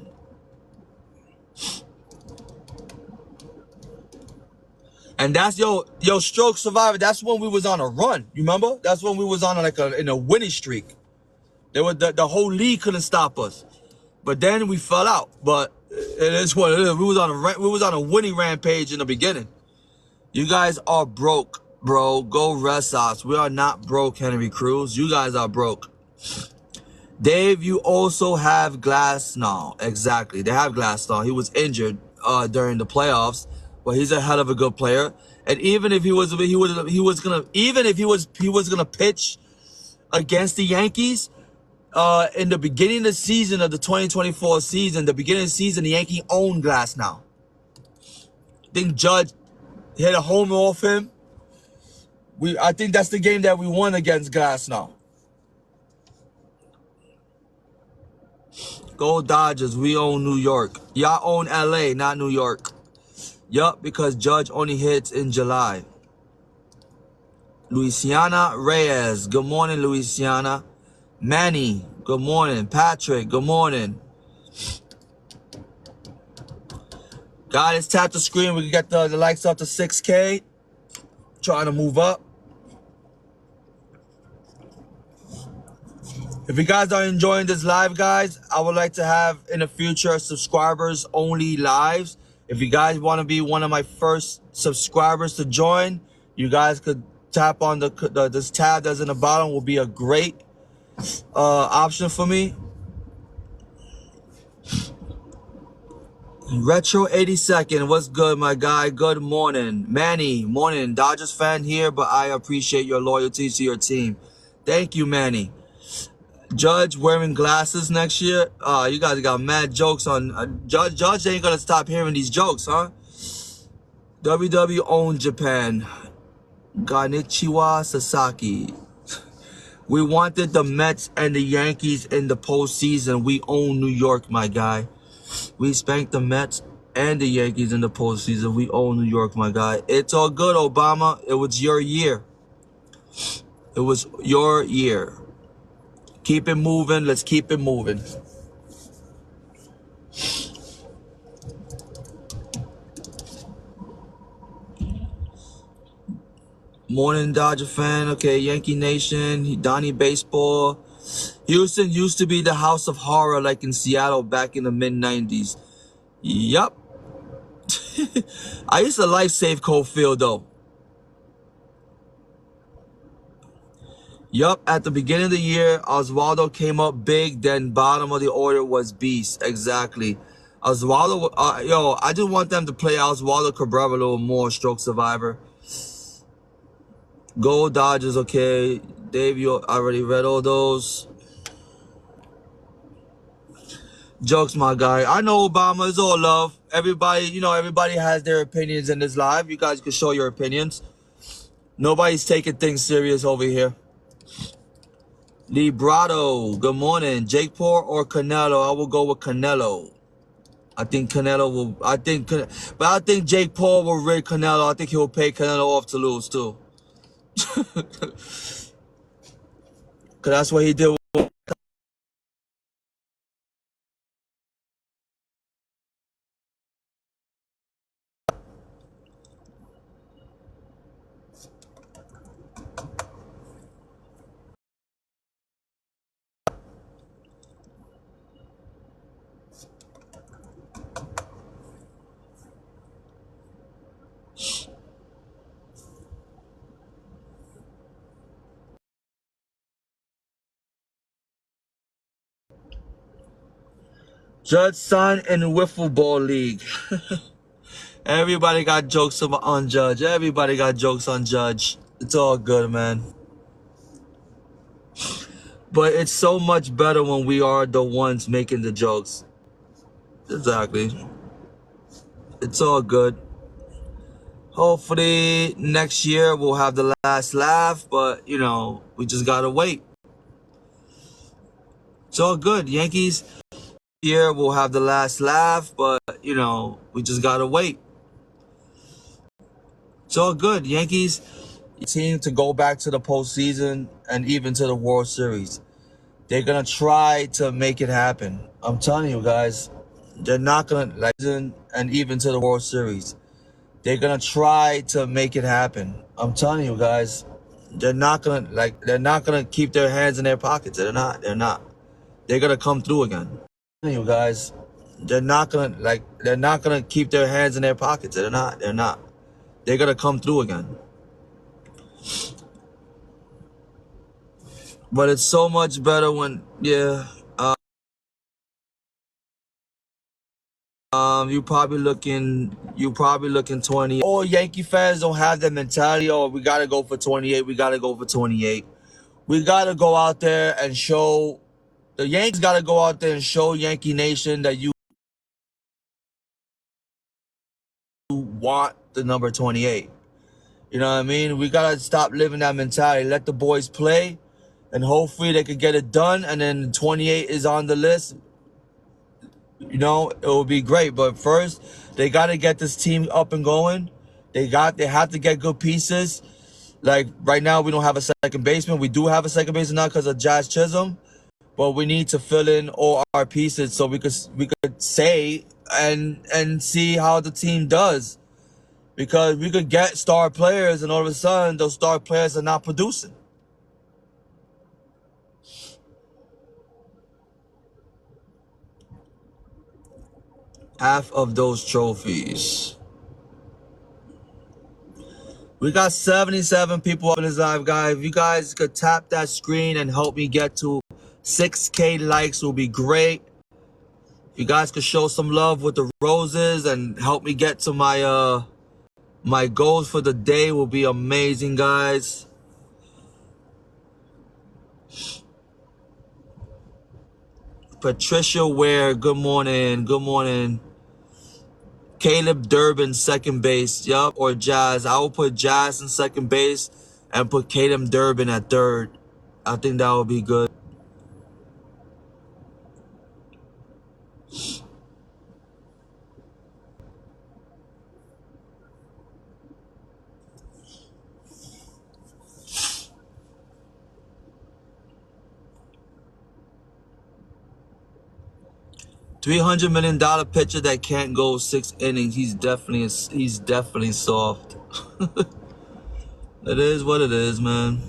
And that's yo Stroke Survivor. That's when we was on a run. You remember? That's when we was on in a winning streak. The whole league couldn't stop us. But then we fell out. But it is what it is. We was on a winning rampage in the beginning. You guys are broke, bro. Go Red Sox. We are not broke, Henry Cruz. You guys are broke. Dave, you also have Glasnow. Exactly. They have Glasnow. He was injured during the playoffs, but he's a hell of a good player. And even if he was gonna pitch against the Yankees, in the beginning of the season of the 2024 season, the Yankee owned Glasnow. I think Judge hit a homer off him. I think that's the game that we won against Glasnow. Go Dodgers. We own New York. Y'all own LA, not New York. Yup, because Judge only hits in July. Luisiana Reyes. Good morning, Luisiana. Manny. Good morning. Patrick. Good morning. Guys, tap the screen. We can get the likes up to 6K. Trying to move up. If you guys are enjoying this live, guys, I would like to have in the future subscribers only lives. If you guys want to be one of my first subscribers to join, you guys could tap on this tab that's in the bottom. Will be a great option for me. Retro 82nd, what's good, my guy? Good morning. Manny, morning. Dodgers fan here, but I appreciate your loyalty to your team. Thank you, Manny. Judge wearing glasses next year. You guys got mad jokes on Judge. Judge ain't gonna stop hearing these jokes, huh? WW owned Japan. Ganichiwa Sasaki. We wanted the Mets and the Yankees in the postseason. We own New York, my guy. We spanked the Mets and the Yankees in the postseason. We own New York, my guy. It's all good, Obama. It was your year. It was your year. Keep it moving. Let's keep it moving. Morning, Dodger fan. Okay, Yankee Nation. Donnie Baseball. Houston used to be the house of horror like in Seattle back in the mid-90s. Yup. I used to like Safeco Field, though. Yup, at the beginning of the year, Oswaldo came up big, then bottom of the order was Beast. Exactly. Oswaldo, yo, I just want them to play Oswaldo Cabrera a little more, Stroke Survivor. Go Dodgers, okay. Dave, you already read all those. Jokes, my guy. I know Obama is all love. Everybody, everybody has their opinions in this live. You guys can show your opinions. Nobody's taking things serious over here. Librado, good morning. Jake Paul or Canelo? I will go with Canelo. I think Canelo will. But I think Jake Paul will rid Canelo. I think he'll pay Canelo off to lose too. Cause that's what he did. Judge Son in Wiffle Ball League. Everybody got jokes on Judge. Everybody got jokes on Judge. It's all good, man. But it's so much better when we are the ones making the jokes. Exactly. It's all good. Hopefully next year we'll have the last laugh, but we just gotta wait. It's all good. Yankees year we'll have the last laugh, but we just gotta wait. It's all good. Yankees team to go back to the postseason and even to the World Series. They're gonna try to make it happen. I'm telling you guys, they're not gonna and even to the World Series. They're gonna try to make it happen. I'm telling you guys, they're not gonna keep their hands in their pockets. They're not. They're gonna come through again. I'm telling you guys, they're not gonna keep their hands in their pockets. They're not. They're gonna come through again. But it's so much better when you probably looking 20. All Yankee fans don't have that mentality. Oh, we gotta go for 28. We gotta go for 28. We gotta go out there and show the Yankees. Gotta go out there and show Yankee Nation that you want the number 28. You know what I mean? We gotta stop living that mentality. Let the boys play, and hopefully they could get it done. And then 28 is on the list. It will be great. But first, they got to get this team up and going. They have to get good pieces. Like right now, we don't have a second baseman. We do have a second baseman now because of Jazz Chisholm, but we need to fill in all our pieces so we could say and see how the team does. Because we could get star players, and all of a sudden, those star players are not producing. Half of those trophies. We got 77 people up in this live, guys. If you guys could tap that screen and help me get to 6K likes, will be great. If you guys could show some love with the roses and help me get to my goals for the day, will be amazing, guys. Patricia Ware, good morning. Good morning. Caleb Durbin, second base. Yup, or Jazz. I will put Jazz in second base and put Caleb Durbin at third. I think that would be good. $300 million pitcher that can't go 6 innings. He's definitely soft. It is what it is, man.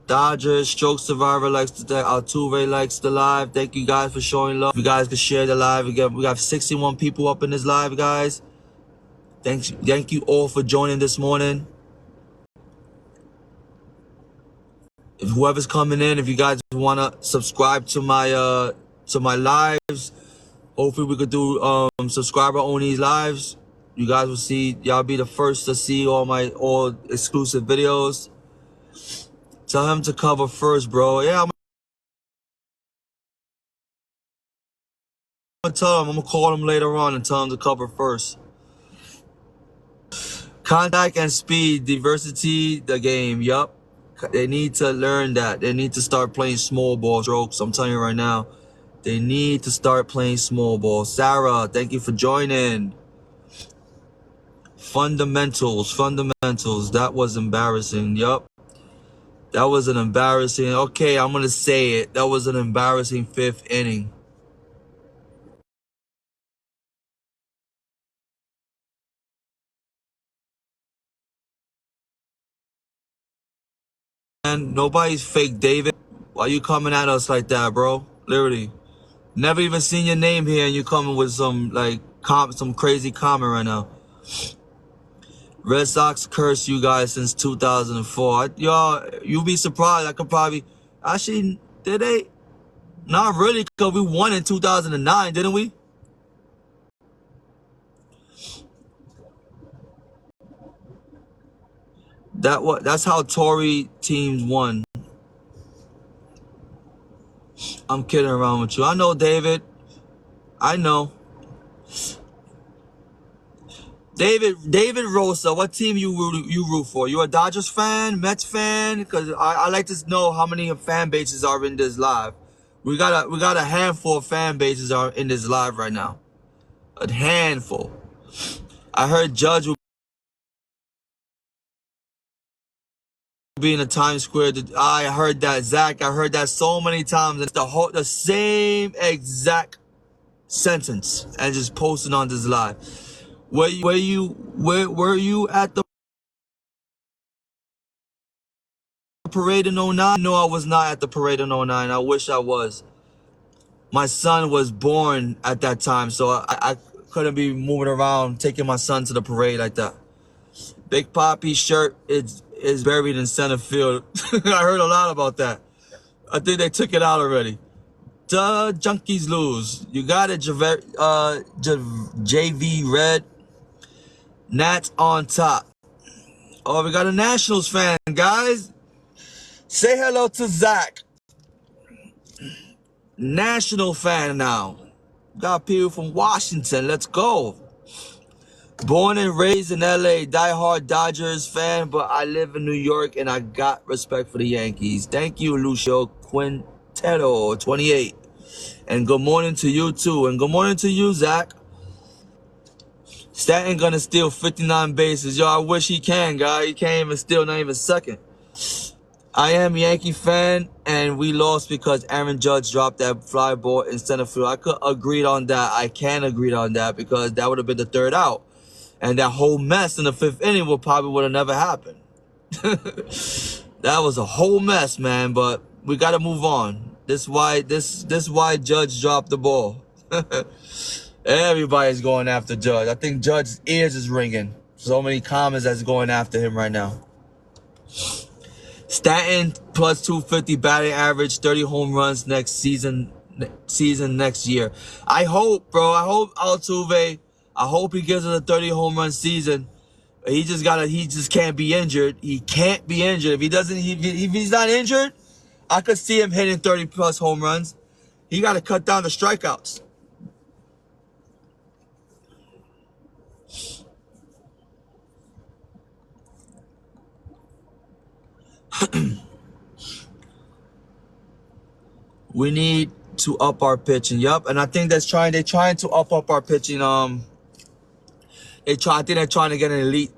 Dodgers, Stroke Survivor likes the Altuve likes the live. Thank you guys for showing love. If you guys can share the live again. We got 61 people up in this live, guys. Thank you all for joining this morning. If whoever's coming in, if you guys wanna subscribe to my lives, hopefully we could do subscriber only lives. You guys will see, y'all be the first to see all exclusive videos. Tell him to cover first, bro. Yeah, I'm gonna tell him. I'm gonna call him later on and tell him to cover first. Contact and speed, diversity, the game. Yup. They need to learn that. They need to start playing small ball strokes. I'm telling you right now. They need to start playing small ball. Sarah, thank you for joining. Fundamentals. That was embarrassing. Yup. That was an embarrassing. Okay, I'm gonna say it. That was an embarrassing 5th inning. And nobody's fake, David. Why you coming at us like that, bro? Literally. Never even seen your name here and you coming with some some crazy comment right now. Red Sox cursed you guys since 2004. Y'all, you'll be surprised. I could probably... Actually, did they? Not really, because we won in 2009, didn't we? That's how Tory teams won. I'm kidding around with you. I know, David. I know. David Rosa, what team you root for? You a Dodgers fan, Mets fan? Because I like to know how many fan bases are in this live. We got a handful of fan bases are in this live right now. A handful. I heard Judge will be in the Times Square. I heard that, Zach. I heard that so many times. It's the same exact sentence and just posting on this live. Were you at the parade in 09? No, I was not at the parade in 09. I wish I was. My son was born at that time, so I couldn't be moving around taking my son to the parade like that. Big Poppy's shirt is buried in center field. I heard a lot about that. I think they took it out already. The Junkies lose. You got it, JV Red. Nats on top. Oh, we got a Nationals fan, guys. Say hello to Zach. National fan now. Got people from Washington. Let's go. Born and raised in LA, diehard Dodgers fan, but I live in New York and I got respect for the Yankees. Thank you, Lucio Quintero, 28. And good morning to you too. And good morning to you, Zach. Stanton gonna steal 59 bases. Yo, I wish he can, guy. He can't even steal, not even second. I am a Yankee fan, and we lost because Aaron Judge dropped that fly ball in center field. I could agree on that. I can agree on that because that would have been the 3rd out. And that whole mess in the 5th inning would have never happened. That was a whole mess, man, but we got to move on. This why Judge dropped the ball. Everybody's going after Judge. I think Judge's ears is ringing. So many comments that's going after him right now. Stanton plus 250 batting average, 30 home runs next season next year. I hope, bro. I hope Altuve. I hope he gives us a 30 home run season. He just can't be injured. He can't be injured. If he's not injured, I could see him hitting 30 plus home runs. He got to cut down the strikeouts. We need to up our pitching. Yup, and I think they're trying to up our pitching. I think they're trying to get an elite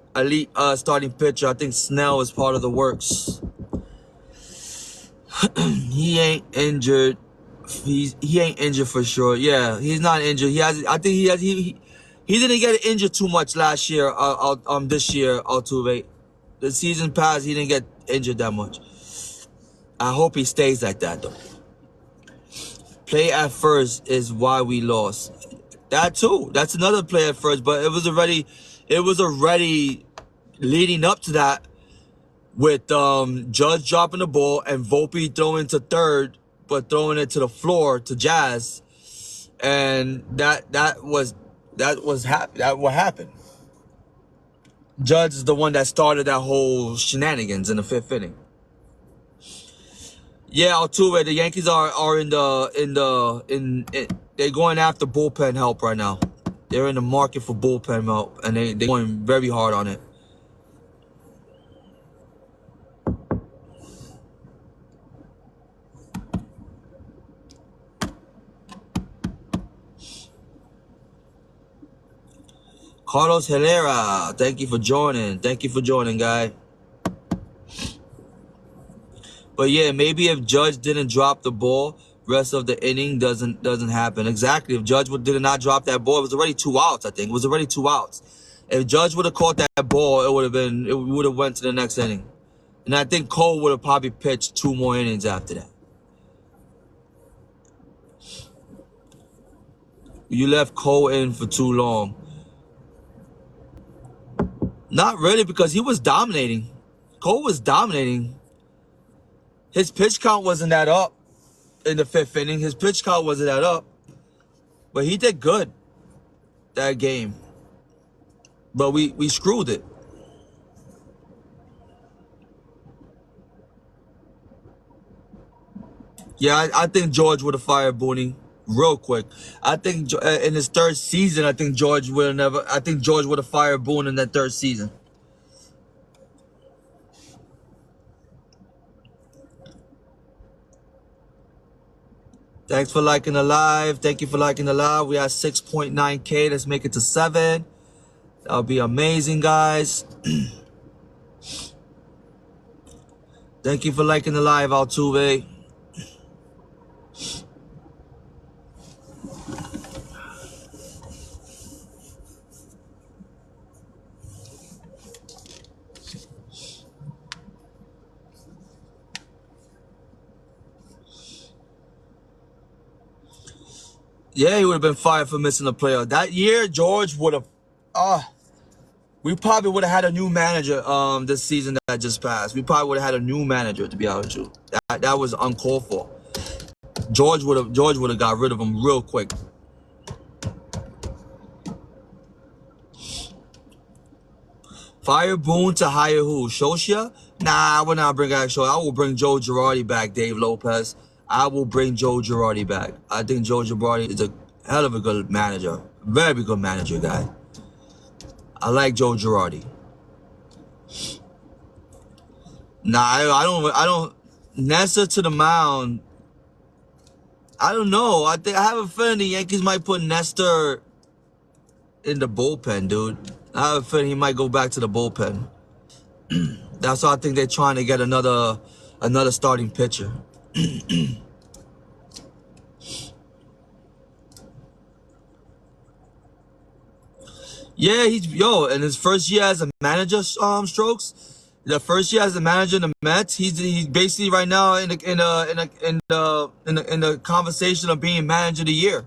starting pitcher. I think Snell is part of the works. He ain't injured. He ain't injured for sure. Yeah, he's not injured. He didn't get injured too much last year. This year, Altuve. The season passed, he didn't get injured that much. I hope he stays like that though. Play at first is why we lost. That too. That's another play at first, but it was already it was already leading up to that with Judge dropping the ball and Volpe throwing to third, but throwing it to the floor to Jazz, and that what happened. Judge is the one that started that whole shenanigans in the 5th inning. Yeah, Altuve, the Yankees are they're going after bullpen help right now. They're in the market for bullpen help, and they're going very hard on it. Carlos Herrera, thank you for joining. Thank you for joining, guy. But yeah, maybe if Judge didn't drop the ball, rest of the inning doesn't happen. Exactly. If Judge did not drop that ball, it was already 2 outs. I think it was already 2 outs. If Judge would have caught that ball, it would have went to the next inning. And I think Cole would have probably pitched 2 more innings after that. You left Cole in for too long. Not really, because he was dominating. Cole was dominating. His pitch count wasn't that up in the 5th inning. His pitch count wasn't that up. But he did good that game. But we screwed it. Yeah, I think George would have fired Booney real quick. I think in his 3rd season, I think George would have fired Boone in that 3rd season. Thanks for liking the live. Thank you for liking the live. We have 6.9K. Let's make it to 7. That'll be amazing, guys. Thank you for liking the live, Altuve. Yeah, he would have been fired for missing the playoff. That year, George would have... we probably would have had a new manager this season that just passed. We probably would have had a new manager, to be honest with you. That was uncalled for. George would have got rid of him real quick. Fire Boone to hire who? Scioscia? Nah, I would not bring back Scioscia. I will bring Joe Girardi back, Dave Lopez. I will bring Joe Girardi back. I think Joe Girardi is a hell of a good manager. Very good manager, guy. I like Joe Girardi. Nah, I don't. Nestor to the mound. I don't know. I have a feeling the Yankees might put Nestor in the bullpen, dude. I have a feeling he might go back to the bullpen. That's why I think they're trying to get another starting pitcher. Yeah, in his first year as a manager, Strokes. The first year as a manager in the Mets, he's basically right now in the conversation of being manager of the year.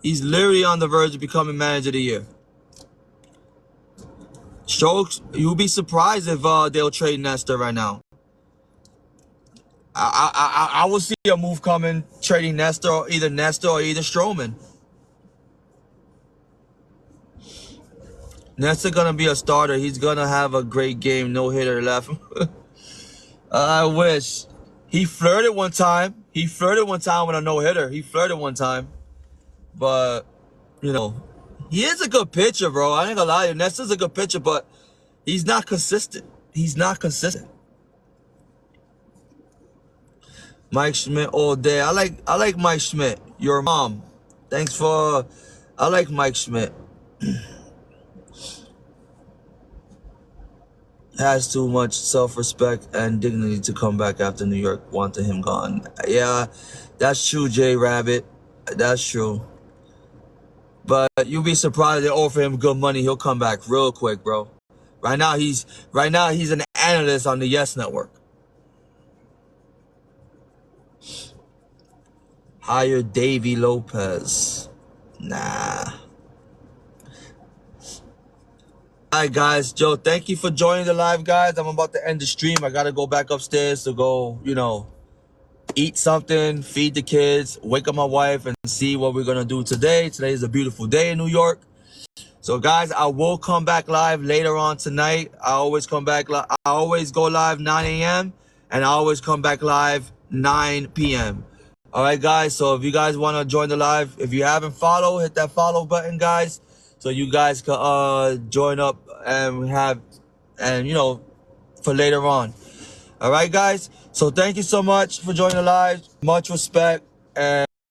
He's literally on the verge of becoming manager of the year. Strokes, you'll be surprised if they'll trade Nestor right now. I will see a move coming trading Nestor or either Stroman. Nestor gonna be a starter. He's gonna have a great game, no hitter left. I wish. He flirted one time. With a no hitter. He flirted one time. But, you know, he is a good pitcher, bro. I ain't gonna lie to you. Nestor's a good pitcher, but he's not consistent. Mike Schmidt all day. I like Mike Schmidt. Your mom. I like Mike Schmidt. Has too much self-respect and dignity to come back after New York wanted him gone. Yeah, that's true, J Rabbit. That's true. But you'll be surprised they offer him good money. He'll come back real quick, bro. Right now he's an analyst on the Yes Network. Hire Davy Lopez. Nah. Alright guys, Joe, thank you for joining the live, guys. I'm about to end the stream. I gotta go back upstairs to go, eat something, feed the kids, wake up my wife, and see what we're gonna do today. Today is a beautiful day in New York. So guys, I will come back live later on tonight. I always come back I always go live 9 a.m. and I always come back live 9 p.m. All right, guys. So if you guys want to join the live, if you haven't followed, hit that follow button, guys, so you guys can join up and for later on. All right, guys. So thank you so much for joining the live. Much respect and